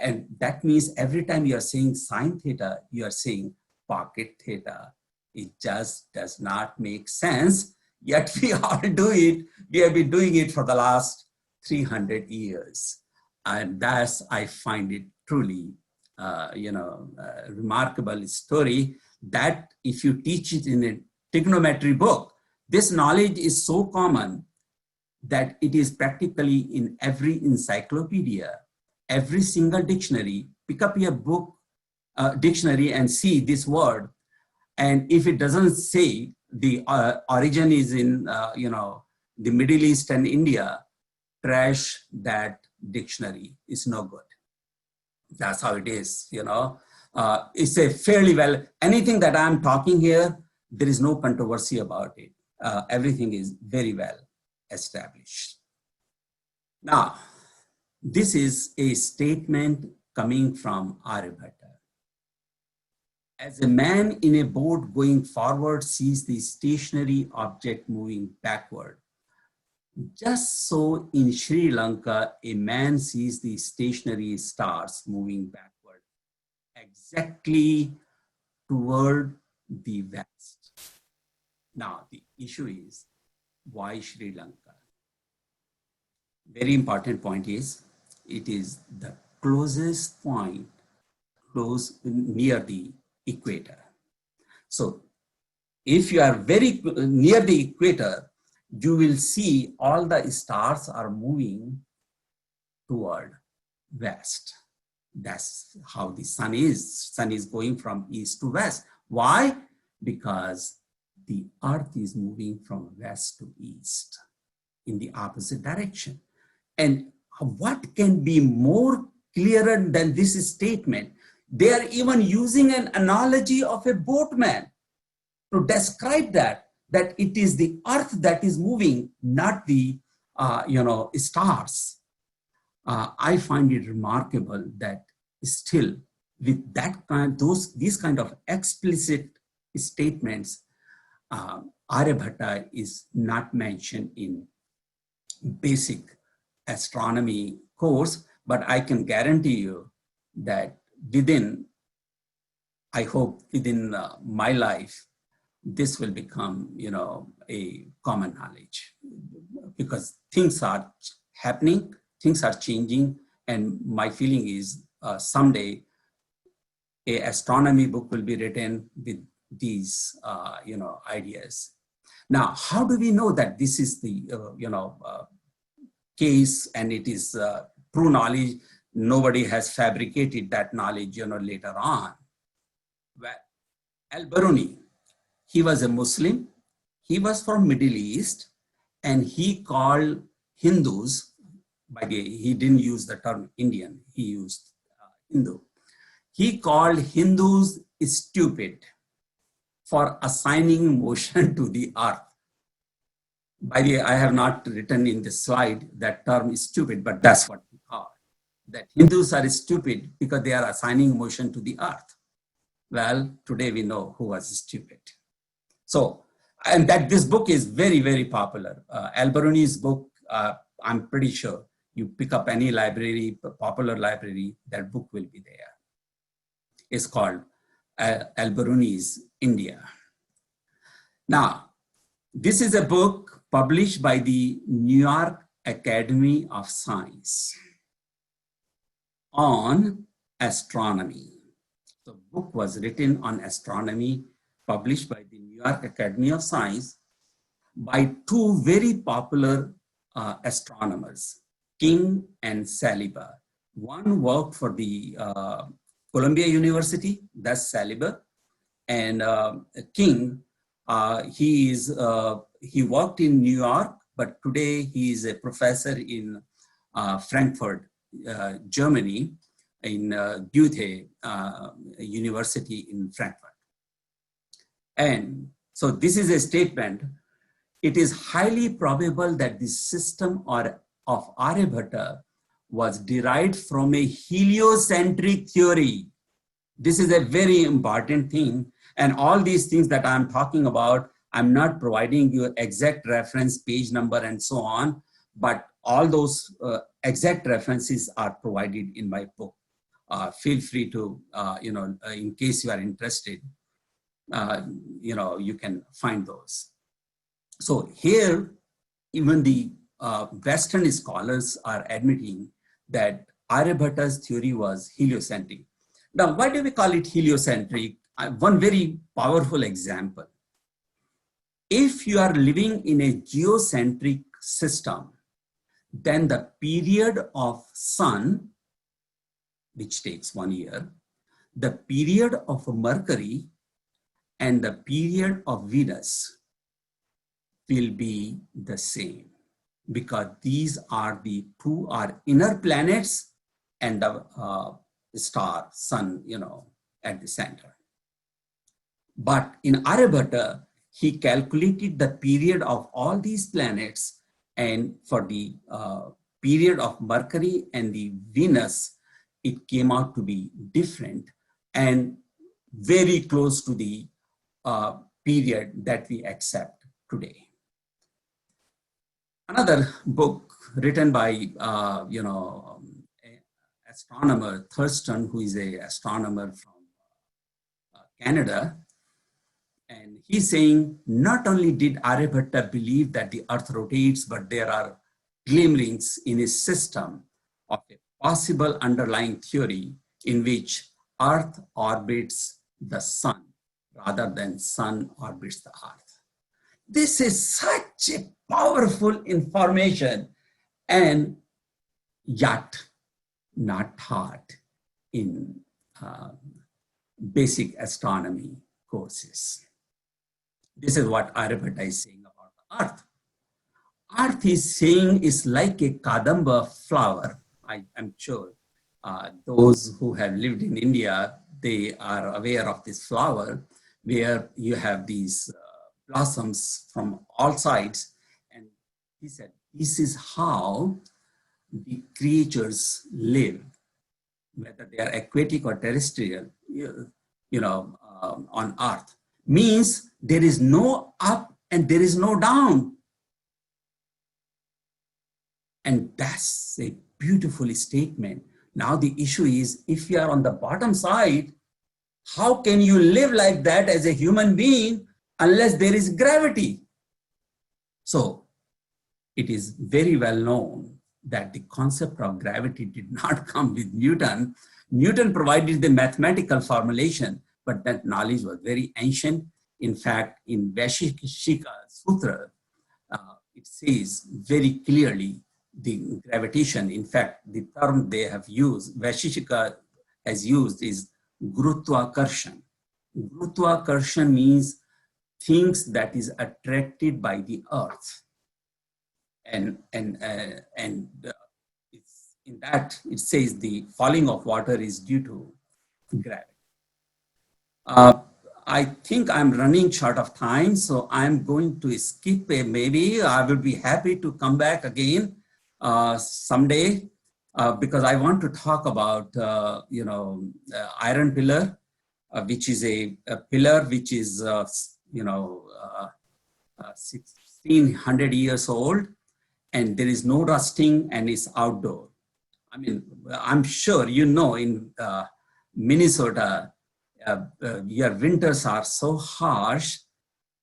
and that means every time you are saying sine theta, you are saying pocket theta. It just does not make sense, yet we all do it. We have been doing it for the last 300 years. And that's, I find it truly, remarkable story that if you teach it in a trigonometry book, this knowledge is so common that it is practically in every encyclopedia, every single dictionary. Pick up your book, dictionary and see this word. And if it doesn't say the origin is in, the Middle East and India, trash that dictionary. Is no good. That's how it is, It's a fairly well, anything that I'm talking here, there is no controversy about it. Everything is very well established. Now, this is a statement coming from Aryabhatta. As a man in a boat going forward sees the stationary object moving backward, just so in Sri Lanka, a man sees the stationary stars moving backward, exactly toward the west. Now, the issue is, why Sri Lanka? Very important point is, it is the closest point near the equator. So if you are very near the equator, you will see all the stars are moving toward west. That's how the sun is. Sun is going from east to west. Why? Because the earth is moving from west to east in the opposite direction. And what can be more clearer than this statement? They are even using an analogy of a boatman to describe that it is the earth that is moving, not the stars. I find it remarkable that still with these kind of explicit statements, Aryabhatta is not mentioned in basic astronomy course, but I can guarantee you that I hope within my life, this will become, a common knowledge, because things are happening, things are changing, and my feeling is someday a astronomy book will be written with these, ideas. Now, how do we know that this is the, case and it is true knowledge? Nobody has fabricated that knowledge, later on. Well, Al-Biruni, he was a Muslim, he was from Middle East, and he called Hindus, he didn't use the term Indian, he used Hindu. He called Hindus stupid for assigning motion to the earth. By the way, I have not written in this slide that term is stupid, but that's what we call it. That Hindus are stupid because they are assigning motion to the earth. Well, today we know who was stupid. So, and that this book is very, very popular. Al-Biruni's book, I'm pretty sure you pick up any library, popular library, that book will be there. It's called Al-Biruni's India. Now, this is a book published by the New York Academy of Science on astronomy. The book was written on astronomy, published by the New York Academy of Science by two very popular astronomers, King and Saliba. One worked for the Columbia University, that's Saliba, and King, he worked in New York, but today he is a professor in Frankfurt, Germany, in Goethe University in Frankfurt. And so this is a statement. It is highly probable that the system of Aryabhata was derived from a heliocentric theory. This is a very important thing. And all these things that I'm talking about, I'm not providing you exact reference, page number, and so on, but all those exact references are provided in my book. Feel free to, in case you are interested, you can find those. So here, even the Western scholars are admitting that Aryabhata's theory was heliocentric. Now, why do we call it heliocentric? One very powerful example. If you are living in a geocentric system, then the period of sun, which takes 1 year, the period of Mercury, and the period of Venus will be the same, because these are the two are inner planets and the star, sun, at the center. But in Aryabhata, he calculated the period of all these planets, and for the period of Mercury and the Venus, it came out to be different and very close to the period that we accept today. Another book written by, astronomer Thurston, who is an astronomer from Canada, and he's saying not only did Aryabhata believe that the earth rotates, but there are glimmerings in his system of a possible underlying theory in which earth orbits the sun rather than sun orbits the earth. This is such a powerful information, and yet not taught in basic astronomy courses. This is what Aryabhata is saying about the earth. Earth is saying is like a kadamba flower. I am sure those who have lived in India, they are aware of this flower, where you have these blossoms from all sides. And he said, this is how the creatures live, whether they are aquatic or terrestrial, on earth. Means there is no up and there is no down. And that's a beautiful statement. Now the issue is, if you are on the bottom side, how can you live like that as a human being unless there is gravity? So it is very well known that the concept of gravity did not come with Newton. Newton provided the mathematical formulation, but that knowledge was very ancient. In fact, in Vaisheshika Sutra, it says very clearly the gravitation. In fact, the term they have used, Vaisheshika has used, is Gurutwakarshan. Gurutwakarshan means things that is attracted by the earth. And it's in that it says the falling of water is due to gravity. I think I'm running short of time, so I'm going to skip it. Maybe I will be happy to come back again someday because I want to talk about, iron pillar, which is a pillar which is, 1600 years old, and there is no rusting and it's outdoor. I mean, I'm sure you know in Minnesota, your winters are so harsh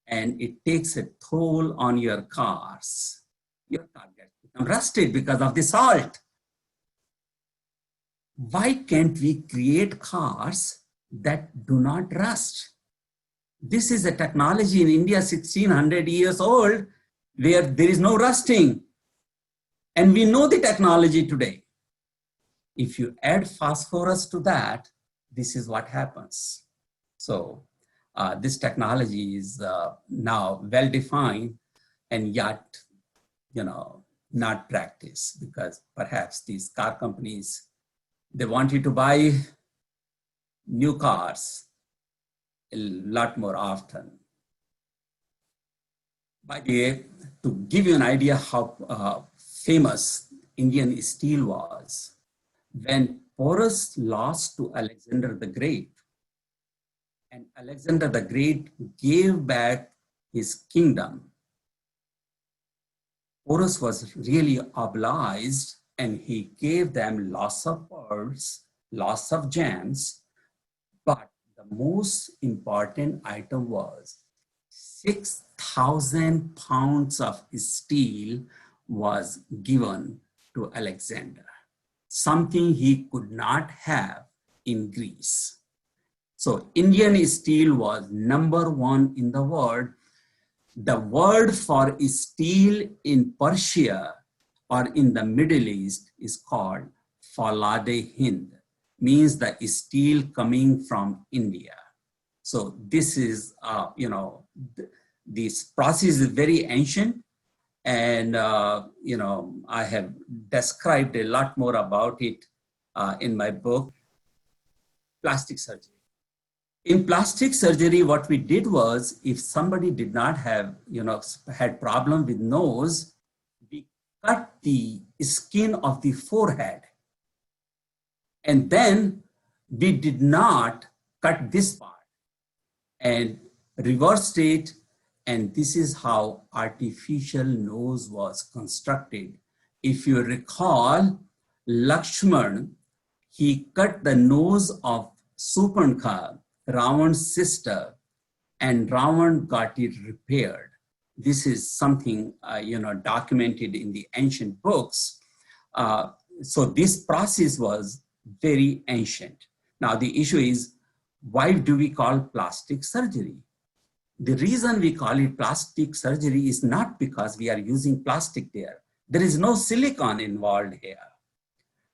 and it takes a toll on your cars. Your car gets become rusted because of the salt. Why can't we create cars that do not rust? This is a technology in India 1600 years old where there is no rusting. And we know the technology today. If you add phosphorus to that, this is what happens. So this technology is now well defined and yet, not practiced because perhaps these car companies, they want you to buy new cars a lot more often. By the way, to give you an idea how famous Indian steel was, when Porus lost to Alexander the Great, and Alexander the Great gave back his kingdom, Porus was really obliged and he gave them lots of pearls, lots of gems, but the most important item was 6,000 pounds of steel was given to Alexander, something he could not have in Greece. So Indian steel was #1 in the world. The word for steel in Persia or in the Middle East is called Falade Hind, means the steel coming from India. So this is, this process is very ancient. And, I have described a lot more about it in my book, Plastic Surgery. In plastic surgery, what we did was, if somebody did not have, had problem with nose, we cut the skin of the forehead. And then we did not cut this part and reversed it. And this is how artificial nose was constructed. If you recall, Lakshman, he cut the nose of Supankha, Ravan's sister, and Ravan got it repaired. This is something, documented in the ancient books. So this process was very ancient. Now the issue is, why do we call plastic surgery? The reason we call it plastic surgery is not because we are using plastic there. There is no silicone involved here.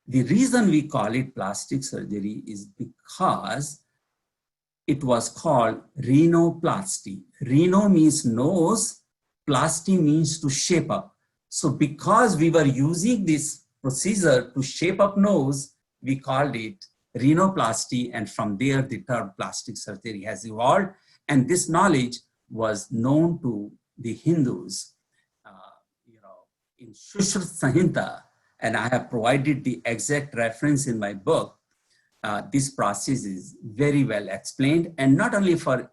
The reason we call it plastic surgery is because it was called rhinoplasty. Rhino means nose, plasty means to shape up. So because we were using this procedure to shape up nose, we called it rhinoplasty, and from there the term plastic surgery has evolved. And this knowledge was known to the Hindus, in Shushruta Samhita, and I have provided the exact reference in my book. This process is very well explained, and not only for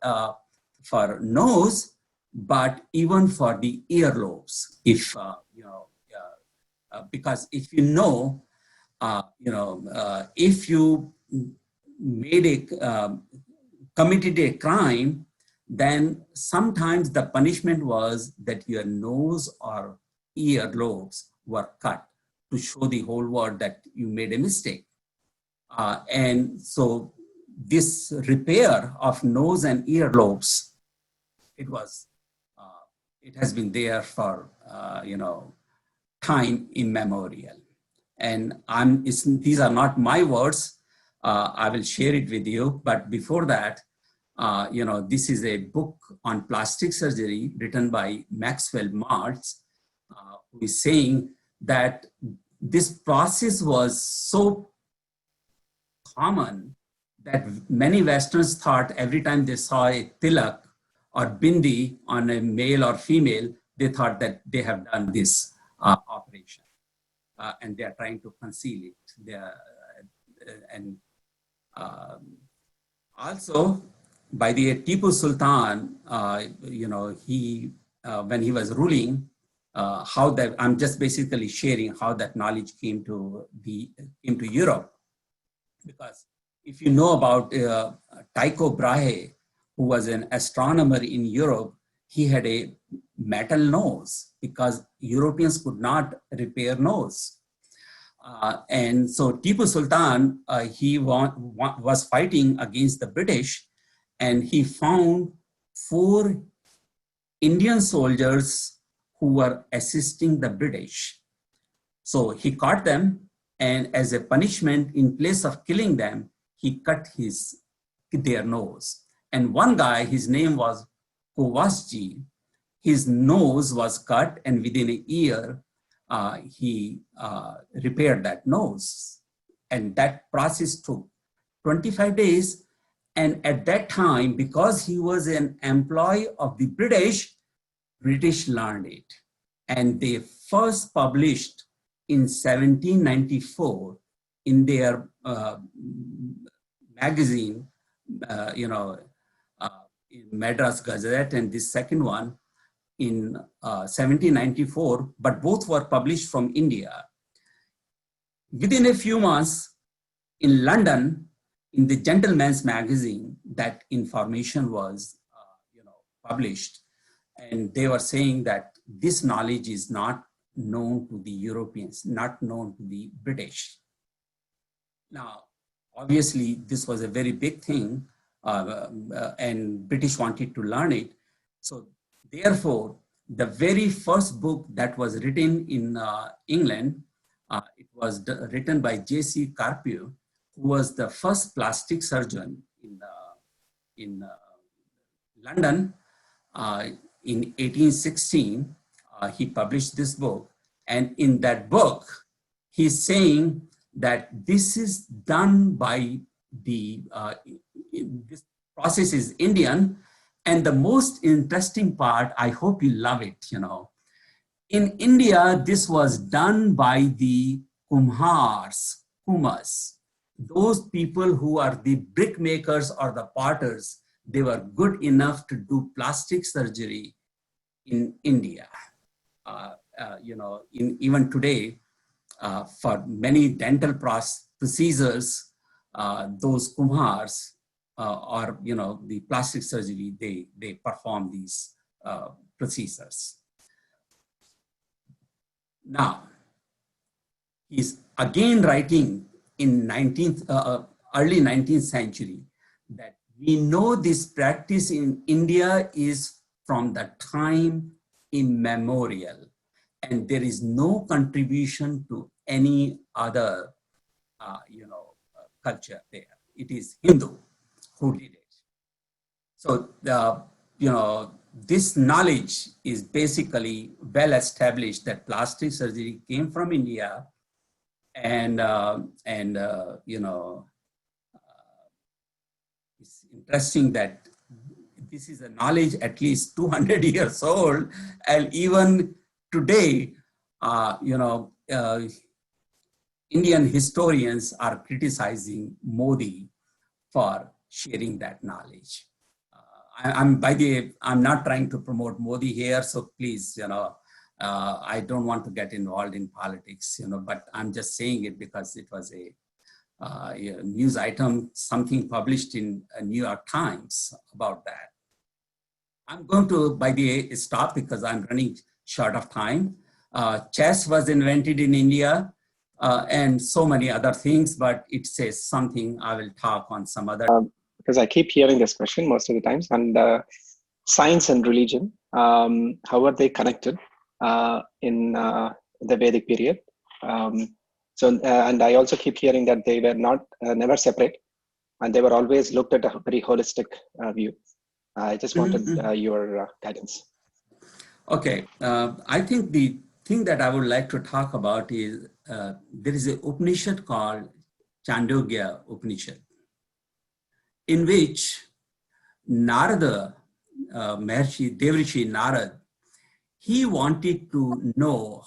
nose, but even for the earlobes. If because if if you made committed a crime, then sometimes the punishment was that your nose or earlobes were cut to show the whole world that you made a mistake. And so this repair of nose and earlobes, it has been there for, time immemorial. And these are not my words. I will share it with you. But before that, this is a book on plastic surgery written by Maxwell Maltz, who is saying that this process was so common that many Westerns thought every time they saw a tilak or bindi on a male or female, they thought that they have done this operation. And they are trying to conceal it. They are, and also, by the Tipu Sultan, he when he was ruling, how that I'm just basically sharing how that knowledge came to Europe, because if you know about Tycho Brahe, who was an astronomer in Europe, he had a metal nose because Europeans could not repair nose. And so Tipu Sultan, he was fighting against the British, and he found 4 Indian soldiers who were assisting the British. So he caught them, and as a punishment, in place of killing them, he cut their nose. And one guy, his name was Kovasji, his nose was cut, and within a year, he repaired that nose. And that process took 25 days. And at that time, because he was an employee of the British learned it. And they first published in 1794 in their magazine, in Madras Gazette, and this second one in 1794, but both were published from India. Within a few months, in London, in the Gentleman's Magazine, that information was published, and they were saying that this knowledge is not known to the Europeans, not known to the British. Now, obviously, this was a very big thing, and British wanted to learn it. So therefore, the very first book that was written in England, it was written by J.C. Carpio, who was the first plastic surgeon in London. In 1816, he published this book. And in that book, he's saying that this is done by this process is Indian. And the most interesting part, I hope you love it, in India, this was done by the Kumhars, Kumas. Those people who are the brick makers or the potters, they were good enough to do plastic surgery in India. Even today, for many dental procedures, those Kumhars or the plastic surgery, they perform these procedures. Now, he's again writing in early 19th century that we know this practice in India is from the time immemorial, and there is no contribution to any other, culture there. It is Hindu who did it. So, this knowledge is basically well established that plastic surgery came from India, and it's interesting that this is a knowledge at least 200 years old, and even today, Indian historians are criticizing Modi for sharing that knowledge. I'm not trying to promote Modi here, so please, I don't want to get involved in politics, but I'm just saying it because it was a news item, something published in New York Times about that. I'm going to, by the way, stop because I'm running short of time. Chess was invented in India and so many other things, but it says something I will talk on some other. Because I keep hearing this question most of the times, and science and religion, how are they connected in the Vedic period? And I also keep hearing that they were never separate, and they were always looked at a very holistic view. I just wanted your guidance. Okay, I think the thing that I would like to talk about is there is an Upanishad called Chandogya Upanishad. in which Narada, Maharishi Devrishi Narad, he wanted to know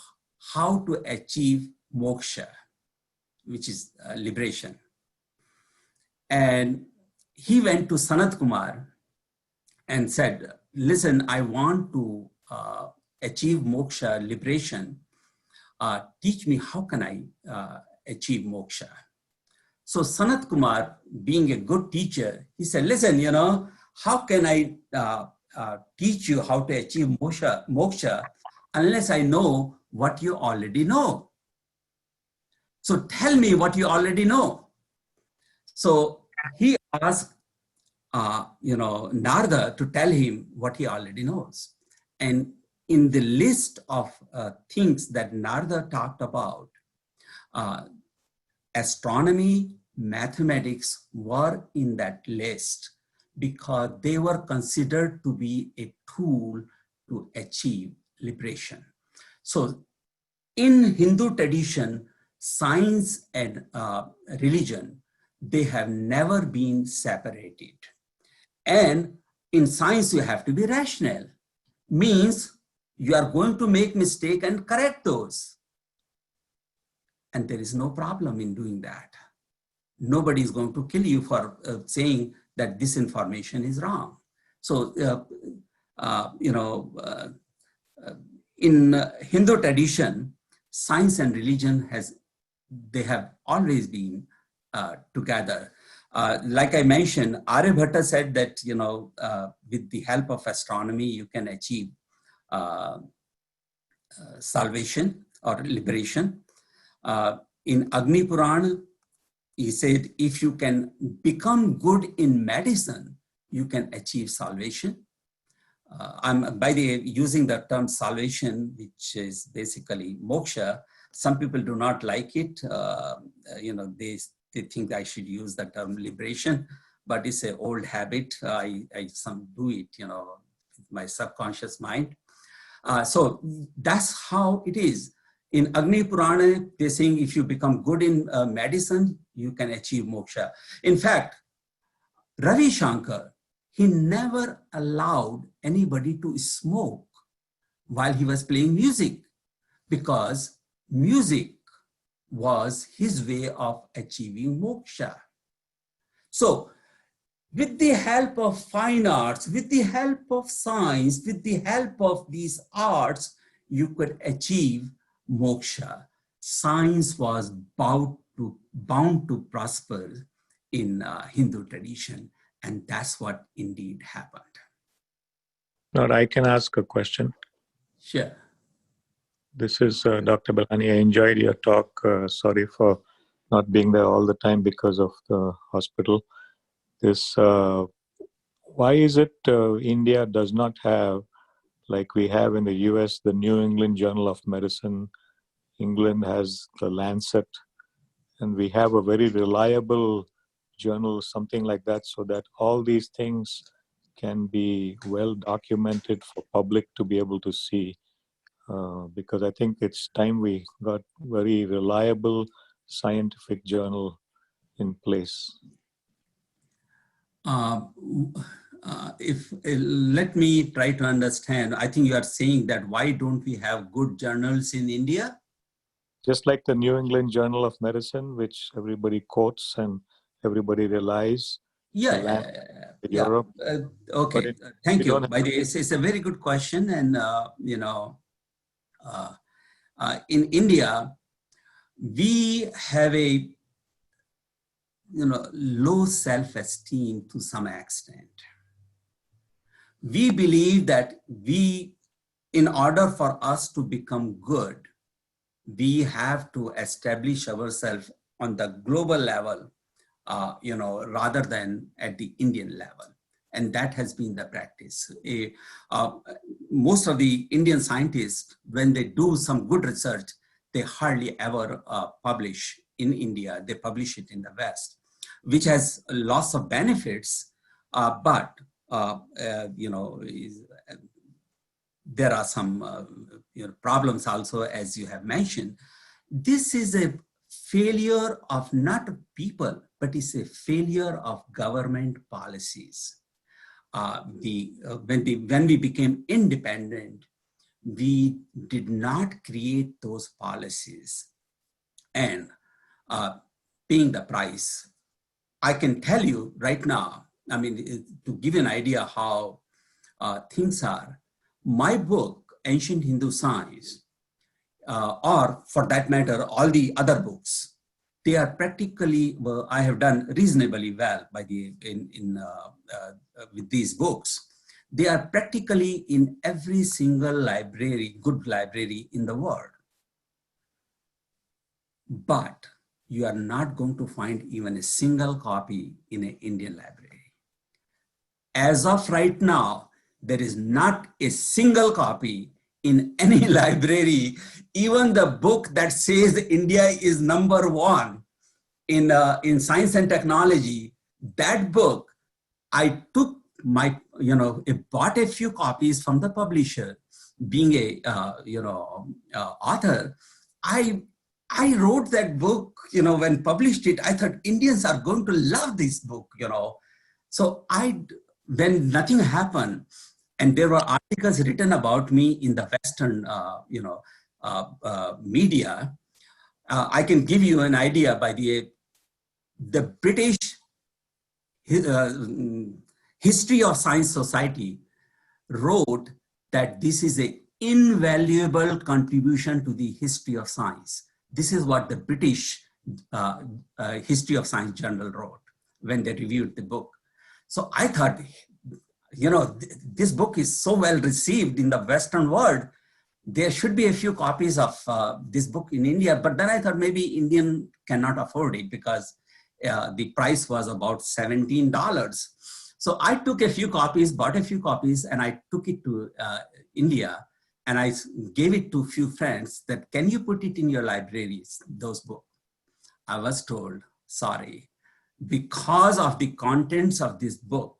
how to achieve moksha, which is liberation. And he went to Sanat Kumar and said, listen, I want to achieve moksha, liberation. Teach me, how can I achieve moksha? So Sanat Kumar, being a good teacher, he said, listen, how can I teach you how to achieve moksha unless I know what you already know? So tell me what you already know. So he asked, Narada to tell him what he already knows. And in the list of things that Narada talked about, astronomy, mathematics were in that list because they were considered to be a tool to achieve liberation. So in Hindu tradition, science and religion, they have never been separated. And in science, you have to be rational. Means you are going to make mistake and correct those. And there is no problem in doing that. Nobody is going to kill you for saying that this information is wrong. So, in Hindu tradition, science and religion they have always been together. Like I mentioned, Aryabhatta said that, with the help of astronomy, you can achieve salvation or liberation. In Agni Purana, he said, if you can become good in medicine, you can achieve salvation. I'm, by the way, using the term salvation, which is basically moksha. Some people do not like it. They think I should use the term liberation, but it's an old habit. I some do it, with my subconscious mind. So that's how it is. In Agni Purana, they're saying if you become good in medicine, you can achieve moksha. In fact, Ravi Shankar, he never allowed anybody to smoke while he was playing music, because music was his way of achieving moksha. So with the help of fine arts, with the help of science, with the help of these arts, you could achieve moksha. Science was bound to prosper in Hindu tradition, and that's what indeed happened. Now, I can ask a question. Sure. This is Dr. Balani. I enjoyed your talk. Sorry for not being there all the time because of the hospital. Why is it India does not have, like we have in the US, the New England Journal of Medicine? England has the Lancet, and we have a very reliable journal, something like that, so that all these things can be well documented for public to be able to see. Because I think it's time we got very reliable scientific journal in place. Let me try to understand. I think you are saying that why don't we have good journals in India? Just like the New England Journal of Medicine, which everybody quotes and everybody relies. Yeah. Europe. Okay, thank you. By the way, it's a very good question. And, in India, we have a low self-esteem to some extent. We believe that in order for us to become good, we have to establish ourselves on the global level, rather than at the Indian level. And that has been the practice. Most of the Indian scientists, when they do some good research, they hardly ever publish in India. They publish it in the West, which has lots of benefits, but there are some problems also, as you have mentioned. This is a failure of not people, but it's a failure of government policies. When we became independent, we did not create those policies and paying the price. I can tell you right now, I mean, to give you an idea how things are, my book, Ancient Hindu Science, or for that matter, all the other books, they are practically, well, I have done reasonably well by with these books. They are practically in every single library, good library in the world. But you are not going to find even a single copy in an Indian library. As of right now, there is not a single copy in any library. Even the book that says India is #1 in science and technology, that book, I took my, bought a few copies from the publisher. Being a, author, I wrote that book, when published it, I thought Indians are going to love this book, So when nothing happened, and there were articles written about me in the Western, media, I can give you an idea by the British History of Science Society wrote that this is an invaluable contribution to the history of science. This is what the British History of Science Journal wrote when they reviewed the book. So I thought, this book is so well received in the Western world, there should be a few copies of this book in India. But then I thought maybe Indian cannot afford it because the price was about $17. So I took a few copies, bought a few copies, and I took it to India. And I gave it to a few friends that, can you put it in your libraries, those books? I was told, sorry, because of the contents of this book,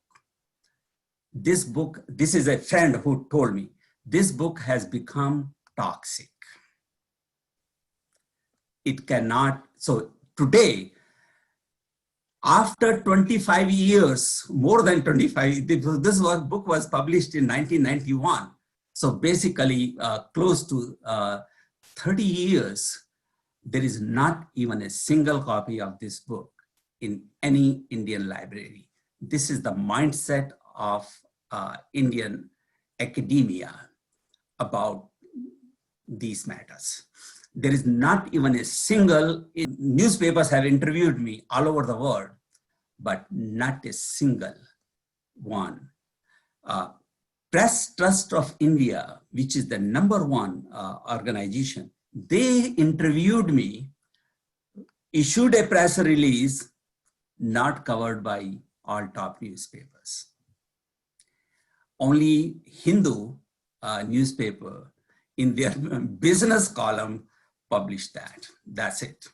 this is a friend who told me, this book has become toxic. It cannot, so today, after 25 years, more than 25, this book was published in 1991. So basically close to 30 years, there is not even a single copy of this book in any Indian library. This is the mindset of Indian academia about these matters. There is not even a single, newspapers have interviewed me all over the world, but not a single one. Press Trust of India, which is the #1 organization, they interviewed me, issued a press release, not covered by all top newspapers. Only Hindu newspaper in their business column published that. That's it.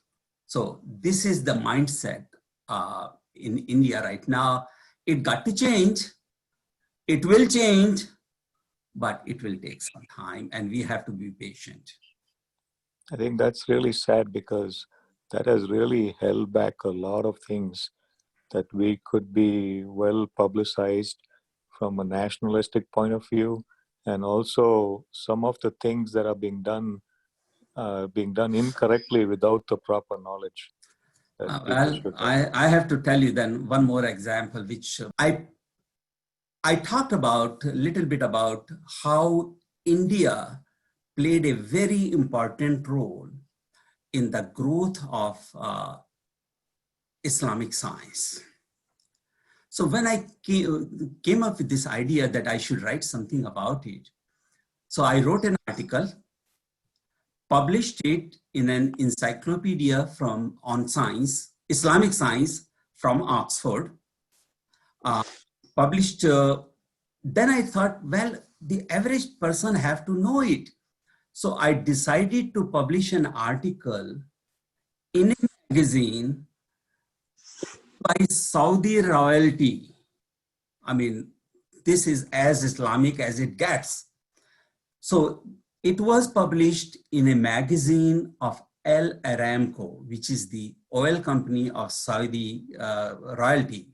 So this is the mindset in India right now. It got to change. It will change, but it will take some time and we have to be patient. I think that's really sad because that has really held back a lot of things that we could be well publicized from a nationalistic point of view, and also some of the things that are being done incorrectly without the proper knowledge. Well, I have to tell you then one more example, which I talked about a little bit about how India played a very important role in the growth of Islamic science. So when I came up with this idea that I should write something about it, so I wrote an article, published it in an encyclopedia on science, Islamic science from Oxford, published, then I thought, well, the average person have to know it. So I decided to publish an article in a magazine by Saudi royalty. I mean, this is as Islamic as it gets. So it was published in a magazine of Al Aramco, which is the oil company of Saudi royalty.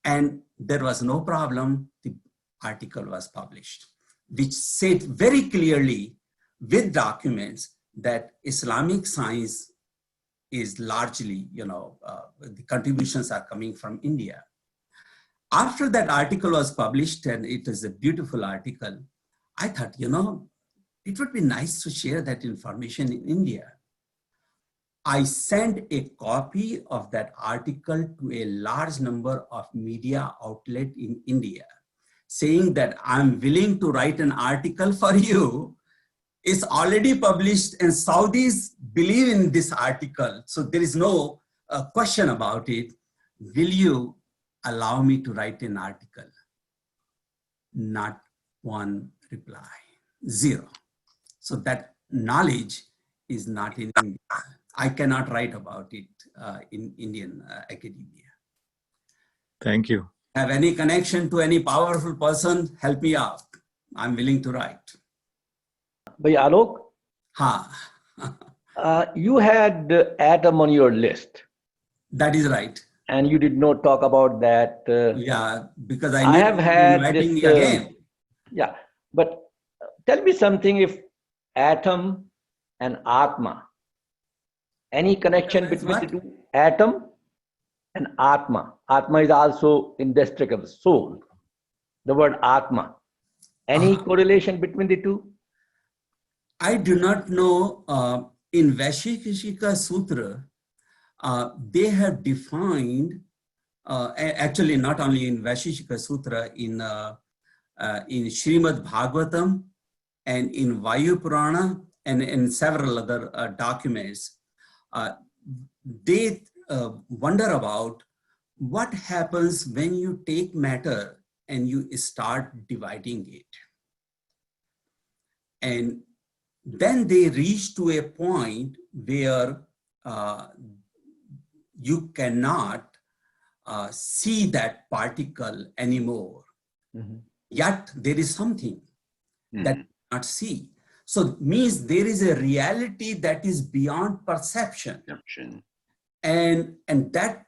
And there was no problem. The article was published, which said very clearly with documents that Islamic science is largely, the contributions are coming from India. After that article was published, and it is a beautiful article, I thought, it would be nice to share that information in India. I sent a copy of that article to a large number of media outlets in India, saying that I'm willing to write an article for you. It's already published and Saudis believe in this article. So there is no question about it. Will you allow me to write an article? Not one reply, zero. So that knowledge is not in India. I cannot write about it in Indian academia. Thank you. Have any connection to any powerful person? Help me out. I'm willing to write. But Alok, you had atom on your list. That is right. And you did not talk about that. Yeah, because I have had inviting this, me again. Yeah, but tell me something, if atom and Atma, any connection between the two? Atom and Atma. Atma is also indestructible, soul. The word Atma. Any correlation between the two? I do not know. In Vaisheshika Sutra, they have defined, actually not only in Vaisheshika Sutra, in Srimad Bhagavatam and in Vayu Purana and in several other documents, they wonder about what happens when you take matter and you start dividing it. And then they reach to a point where you cannot see that particle anymore. Mm-hmm. Yet there is something that you cannot see. So means there is a reality that is beyond perception. And that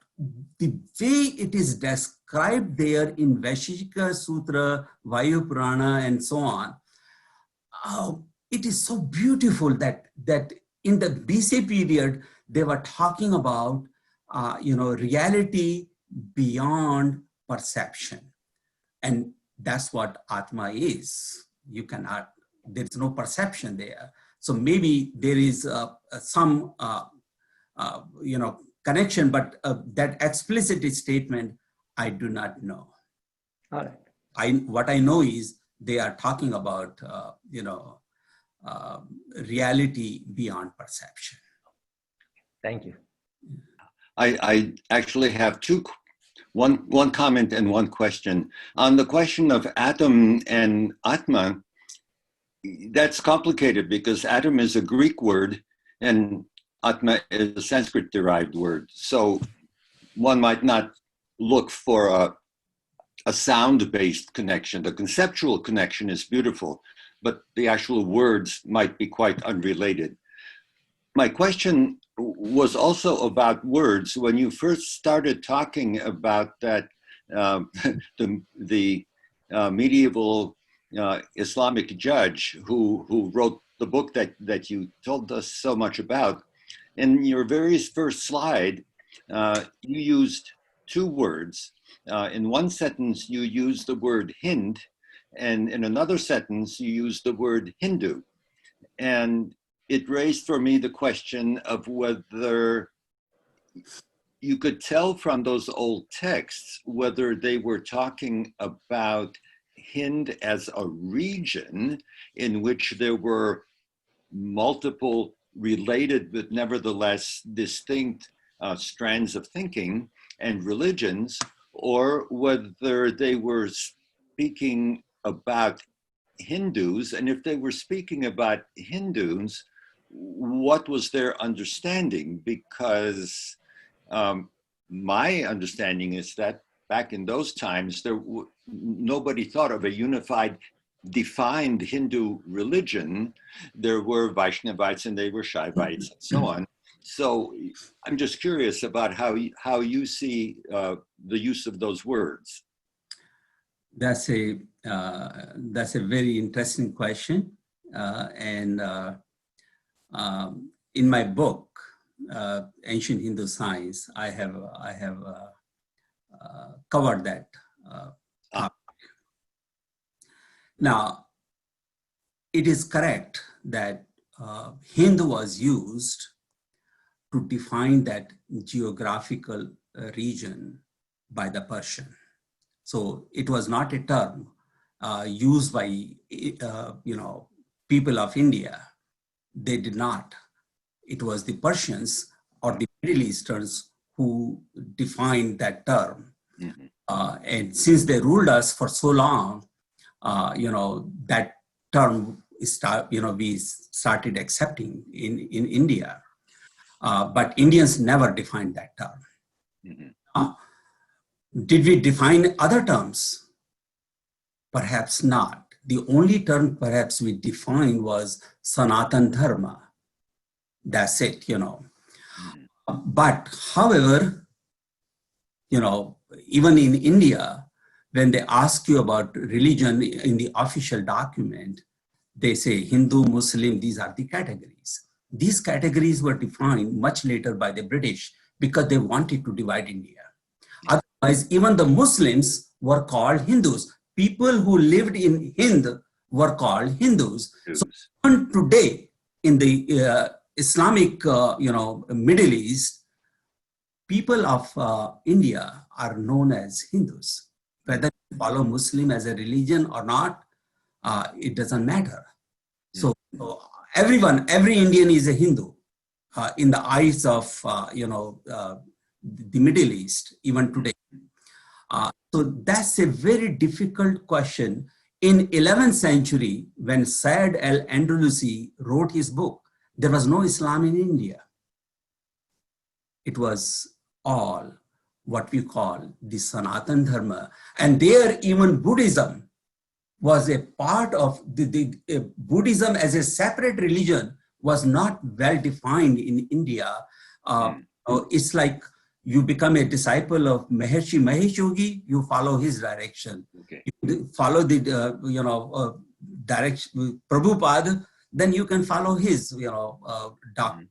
the way it is described there in Vaisheshika Sutra, Vayu Purana, and so on, it is so beautiful that in the BC period, they were talking about, reality beyond perception. And that's what Atma is. You cannot, there's no perception there. So maybe there is some, connection, but that explicit statement, I do not know. All right. What I know is they are talking about, reality beyond perception. Thank you. I actually have one comment and one question. On the question of atom and Atma, that's complicated because atom is a Greek word and Atma is a Sanskrit derived word. So one might not look for a sound-based connection. The conceptual connection is beautiful, but the actual words might be quite unrelated. My question was also about words. When you first started talking about that, the medieval Islamic judge who wrote the book that you told us so much about, in your very first slide, you used two words. In one sentence, you used the word Hind, and in another sentence, you used the word Hindu. And it raised for me the question of whether you could tell from those old texts whether they were talking about Hind as a region in which there were multiple related but nevertheless distinct strands of thinking and religions, or whether they were speaking about Hindus, and if they were speaking about Hindus, what was their understanding? Because my understanding is that back in those times, nobody thought of a unified defined Hindu religion, there were Vaishnavites and they were Shaivites and so on. So I'm just curious about how you see the use of those words. That's a very interesting question. In my book, Ancient Hindu Science, I have covered that topic. Now, it is correct that Hindu was used to define that geographical region by the Persian. So it was not a term used by people of India. They did not. It was the Persians or the Middle Easterns who defined that term. Mm-hmm. And since they ruled us for so long, that term we started accepting in India. But Indians never defined that term. Mm-hmm. Did we define other terms? Perhaps not. The only term perhaps we defined was Sanatan Dharma. That's it, But however, even in India, when they ask you about religion in the official document, they say Hindu, Muslim, these are the categories. These categories were defined much later by the British because they wanted to divide India. Otherwise, even the Muslims were called Hindus. People who lived in Hind were called Hindus. So even today in the Islamic, Middle East, people of India are known as Hindus. Whether you follow Muslim as a religion or not, it doesn't matter. So every Indian is a Hindu in the eyes of, the Middle East, even today. So that's a very difficult question. In 11th century, when Said al-Andalusi wrote his book, there was no Islam in India. It was all what we call the Sanatan Dharma. And there even Buddhism was a part of Buddhism as a separate religion was not well defined in India. It's like you become a disciple of Maharishi Mahesh Yogi, you follow his direction. Okay. You follow the, direction, Prabhupada, then you can follow his, doctrines.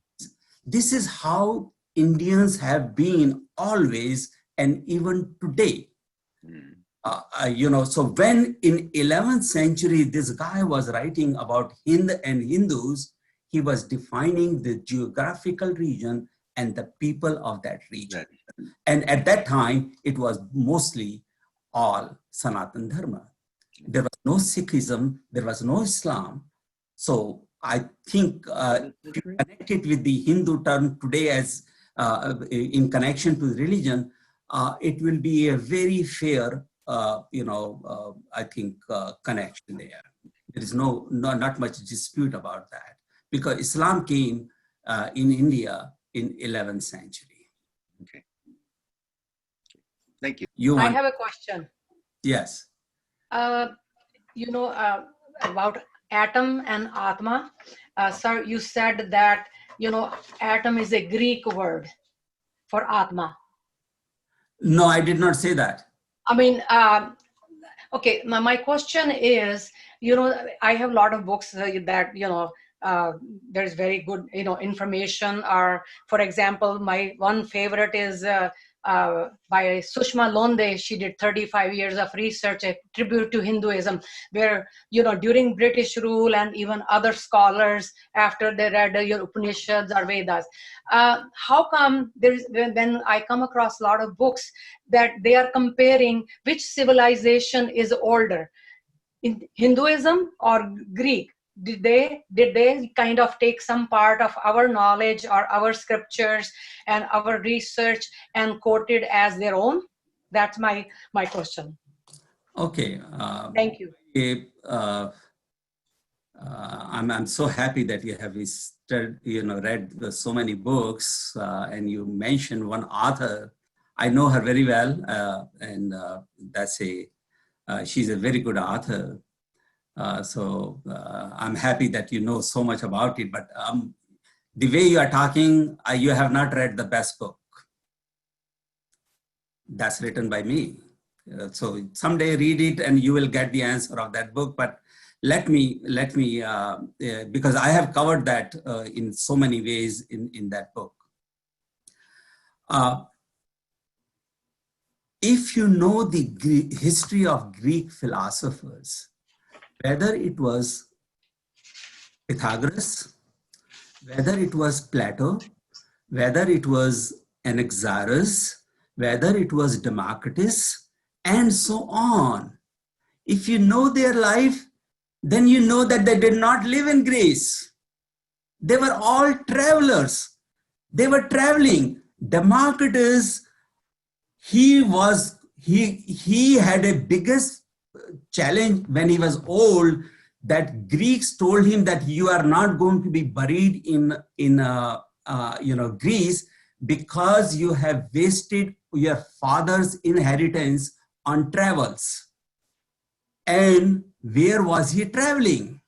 This is how Indians have been always and even today. So when in 11th century, this guy was writing about Hind and Hindus, he was defining the geographical region and the people of that region. And at that time, it was mostly all Sanatan Dharma. There was no Sikhism, there was no Islam. So I think if you connect it with the Hindu term today as in connection to religion, it will be a very fair, I think, connection there. There is not much dispute about that because Islam came in India in 11th century. Okay. Thank you. I have a question. Yes. About atom and Atma. Sir, you said that, atom is a Greek word for Atma. No, I did not say that. I mean, okay, my question is, I have a lot of books that, there's very good, information. Or, for example, my one favorite is by Sushma Londe. She did 35 years of research, a tribute to Hinduism, where, during British rule and even other scholars, after they read your Upanishads or Vedas, how come when I come across a lot of books that they are comparing which civilization is older, in Hinduism or Greek? Did they kind of take some part of our knowledge or our scriptures and our research and quote it as their own? That's my question. Okay. Thank you. I'm so happy that you have read so many books, and you mentioned one author. I know her very well, and she's a very good author. I'm happy that you know so much about it, but the way you are talking, you have not read the best book. That's written by me. So someday read it and you will get the answer of that book. But let me because I have covered that in so many ways in that book. If you know the history of Greek philosophers, whether it was Pythagoras, whether it was Plato, whether it was Anaxagoras, whether it was Democritus, and so on. If you know their life, then you know that they did not live in Greece. They were all travelers. They were traveling. Democritus, he had a biggest challenge when he was old, that Greeks told him that you are not going to be buried in Greece because you have wasted your father's inheritance on travels. And where was he traveling?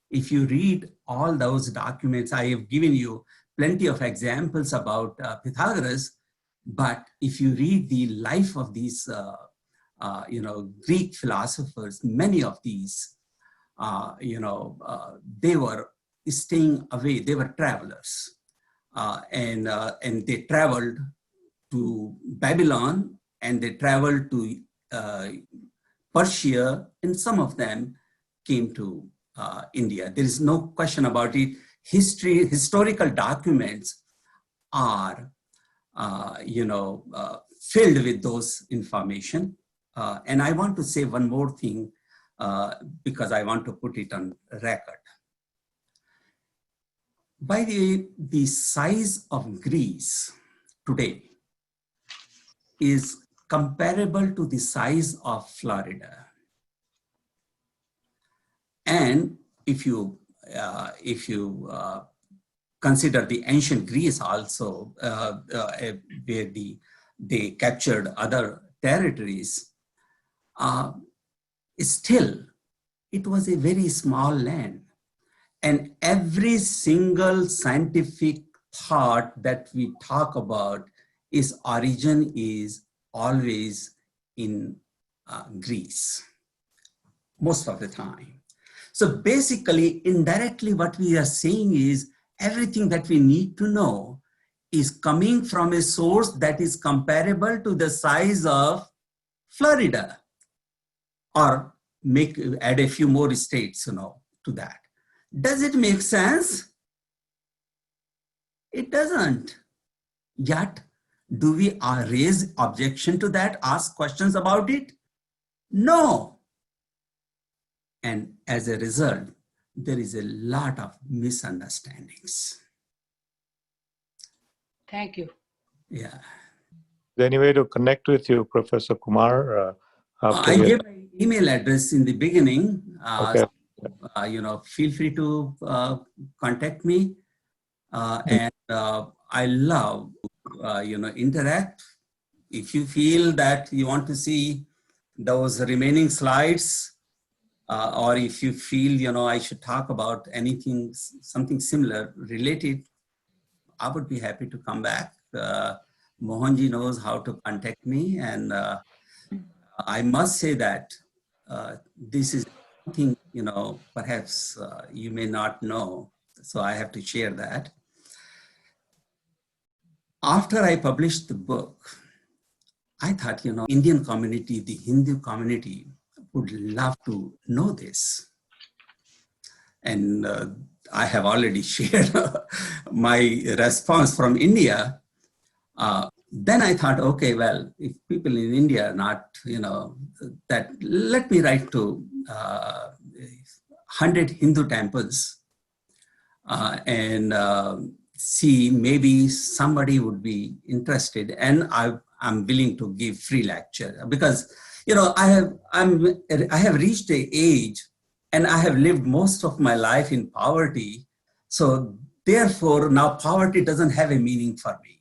If you read all those documents, I have given you plenty of examples about Pythagoras, but if you read the life of these Greek philosophers, many of these, they were staying away, they were travelers. And they traveled to Babylon, and they traveled to Persia, and some of them came to India. There is no question about it. Historical documents are, filled with those information. And I want to say one more thing because I want to put it on record. By the way, the size of Greece today is comparable to the size of Florida. And if you consider the ancient Greece also, where they captured other territories, still it was a very small land. And every single scientific thought that we talk about, its origin is always in Greece, most of the time. So basically, indirectly, what we are saying is everything that we need to know is coming from a source that is comparable to the size of Florida, or add a few more states, to that. Does it make sense? It doesn't. Yet, do we raise objection to that, ask questions about it? No. And as a result, there is a lot of misunderstandings. Thank you. Yeah. Is there any way to connect with you, Professor Kumar? I gave my email address in the beginning. Okay. Feel free to contact me. And I love, interact. If you feel that you want to see those remaining slides, or if you feel, I should talk about anything, something similar related, I would be happy to come back. Mohanji knows how to contact me. And I must say that this is something, perhaps you may not know. So I have to share that. After I published the book, I thought, Indian community, the Hindu community would love to know this. And I have already shared my response from India. Then I thought, okay, well, if people in India are not, that let me write to 100 Hindu temples and see maybe somebody would be interested, and I'm willing to give free lecture because I have reached an age and I have lived most of my life in poverty. So therefore now poverty doesn't have a meaning for me.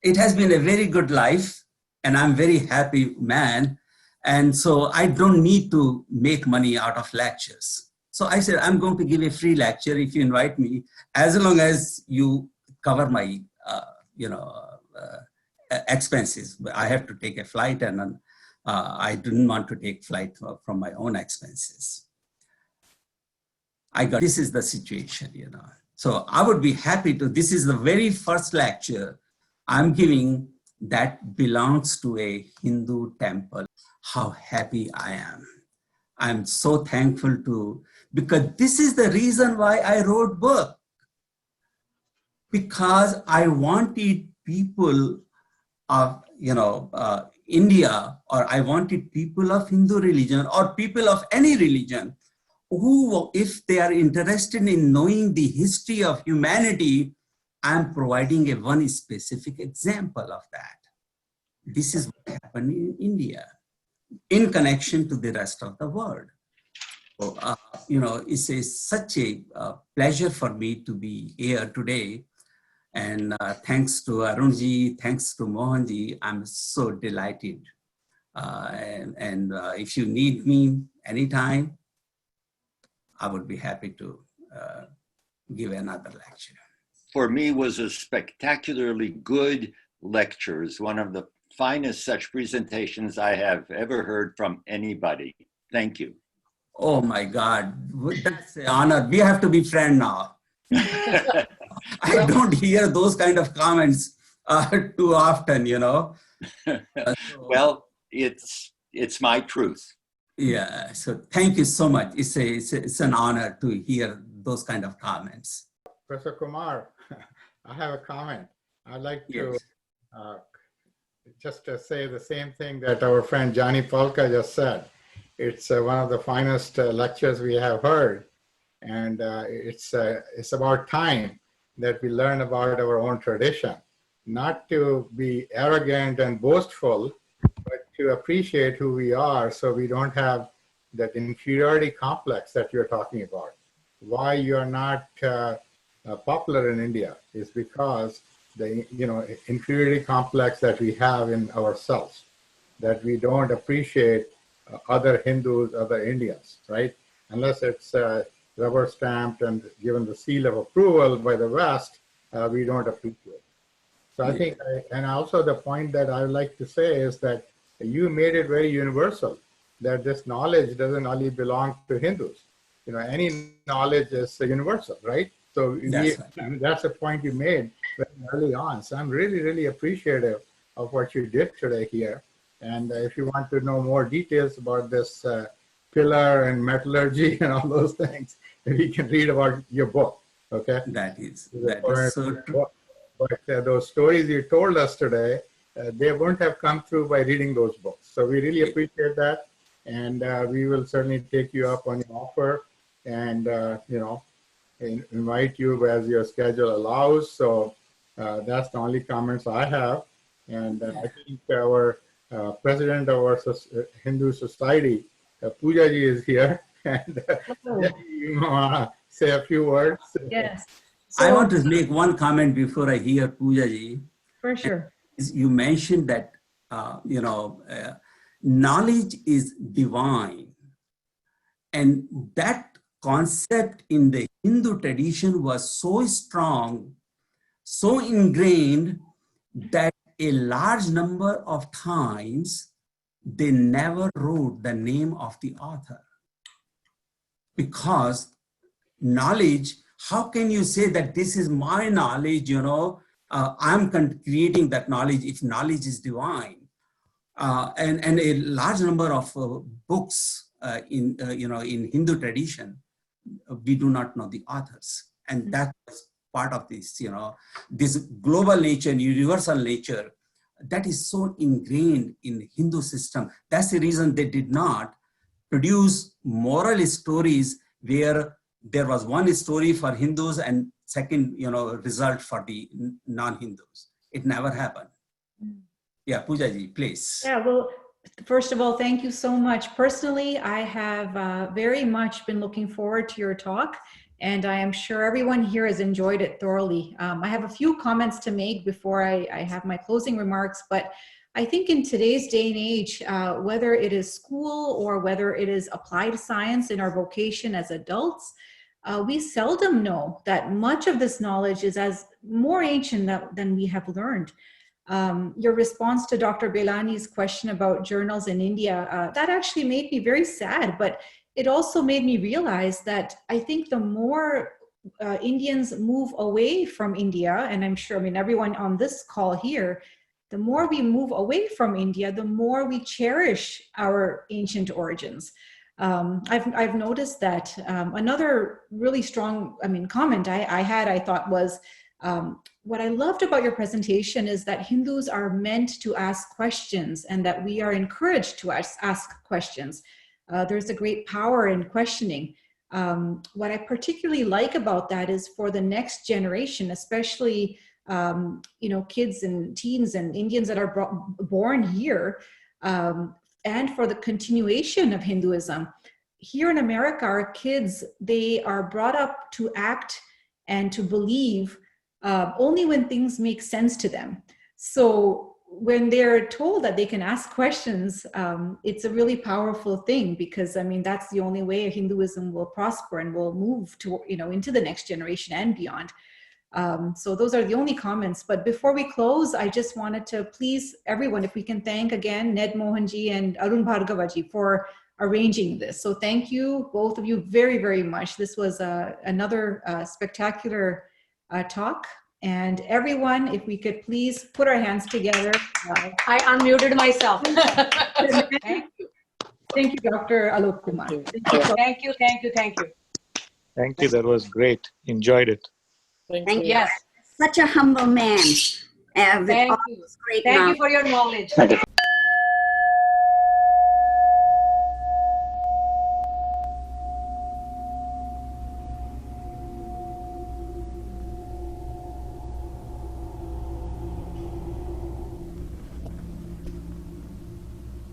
It has been a very good life and I'm very happy man. And so I don't need to make money out of lectures. So I said, I'm going to give a free lecture if you invite me, as long as you cover my, expenses. I have to take a flight, and I didn't want to take flight from my own expenses. This is the situation, So I would be happy to, this is the very first lecture I'm giving that belongs to a Hindu temple. How happy I am. I'm so thankful to, because this is the reason why I wrote book. Because I wanted people of, India, or I wanted people of Hindu religion or people of any religion who, if they are interested in knowing the history of humanity, I'm providing a one specific example of that. This is what happened in India in connection to the rest of the world. So, it's such a pleasure for me to be here today. And thanks to Arunji, thanks to Mohanji, I'm so delighted. And if you need me anytime, I would be happy to give another lecture. For me, was a spectacularly good lecture. It's one of the finest such presentations I have ever heard from anybody. Thank you. Oh my God, that's an honor. We have to be friends now. I don't hear those kind of comments too often, Well, it's my truth. Yeah, so thank you so much. It's an honor to hear those kind of comments. Professor Kumar, I have a comment. I'd like to just say the same thing that our friend Johnny Polka just said. It's one of the finest lectures we have heard. And it's about time that we learn about our own tradition, not to be arrogant and boastful, but to appreciate who we are so we don't have that inferiority complex that you're talking about. Why you are not popular in India is because the inferiority complex that we have in ourselves, that we don't appreciate other Hindus, other Indians, right? Unless it's rubber stamped and given the seal of approval by the West, we don't appreciate. So I think, and also the point that I would like to say is that you made it very universal, that this knowledge doesn't only belong to Hindus. Any knowledge is universal, right? So that's a point you made very early on. So I'm really, really appreciative of what you did today here. And if you want to know more details about this pillar and metallurgy and all those things, we can read about your book, okay? That is so true. But those stories you told us today, they wouldn't have come through by reading those books. So we really appreciate that. And we will certainly take you up on your offer and, invite you as your schedule allows. So that's the only comments I have. And I think our president of our Hindu Society, Pooja ji, is here. And you want to say a few words? Yes. I want to make one comment before I hear Pooja ji. For sure. You mentioned that, knowledge is divine. And that concept in the Hindu tradition was so strong, so ingrained, that a large number of times they never wrote the name of the author. Because knowledge, how can you say that this is my knowledge, I'm creating that knowledge if knowledge is divine? And a large number of books in Hindu tradition, we do not know the authors. And that's part of this, this global nature, universal nature, that is so ingrained in the Hindu system. That's the reason they did not produce moral stories where there was one story for Hindus and second, result for the non-Hindus. It never happened. Yeah, Pooja ji, please. Yeah, well, first of all, thank you so much. Personally, I have very much been looking forward to your talk, and I am sure everyone here has enjoyed it thoroughly. I have a few comments to make before I have my closing remarks, but I think in today's day and age, whether it is school or whether it is applied science in our vocation as adults, we seldom know that much of this knowledge is as more ancient than we have learned. Your response to Dr. Belani's question about journals in India, that actually made me very sad, but it also made me realize that I think the more Indians move away from India, and I'm sure, I mean, everyone on this call here, the more we move away from India, the more we cherish our ancient origins. I've noticed that another really strong, comment I thought was, what I loved about your presentation is that Hindus are meant to ask questions and that we are encouraged to ask questions. There's a great power in questioning. What I particularly like about that is for the next generation, especially kids and teens and Indians that are born here, and for the continuation of Hinduism. Here in America, our kids, they are brought up to act and to believe only when things make sense to them. So when they're told that they can ask questions, it's a really powerful thing, because that's the only way Hinduism will prosper and will move to, into the next generation and beyond. So those are the only comments. But before we close, I just wanted to please everyone, if we can thank again Ned Mohanji and Arun Bhargavaji for arranging this. So thank you, both of you, very, very much. This was another spectacular talk. And everyone, if we could please put our hands together. I unmuted myself. Thank you, Dr. Alok Kumar. Thank you. Thank you. That was great. Enjoyed it. Thank you. Yes. Such a humble man. Thank you. Great Thank you knowledge. for your knowledge. Thank you.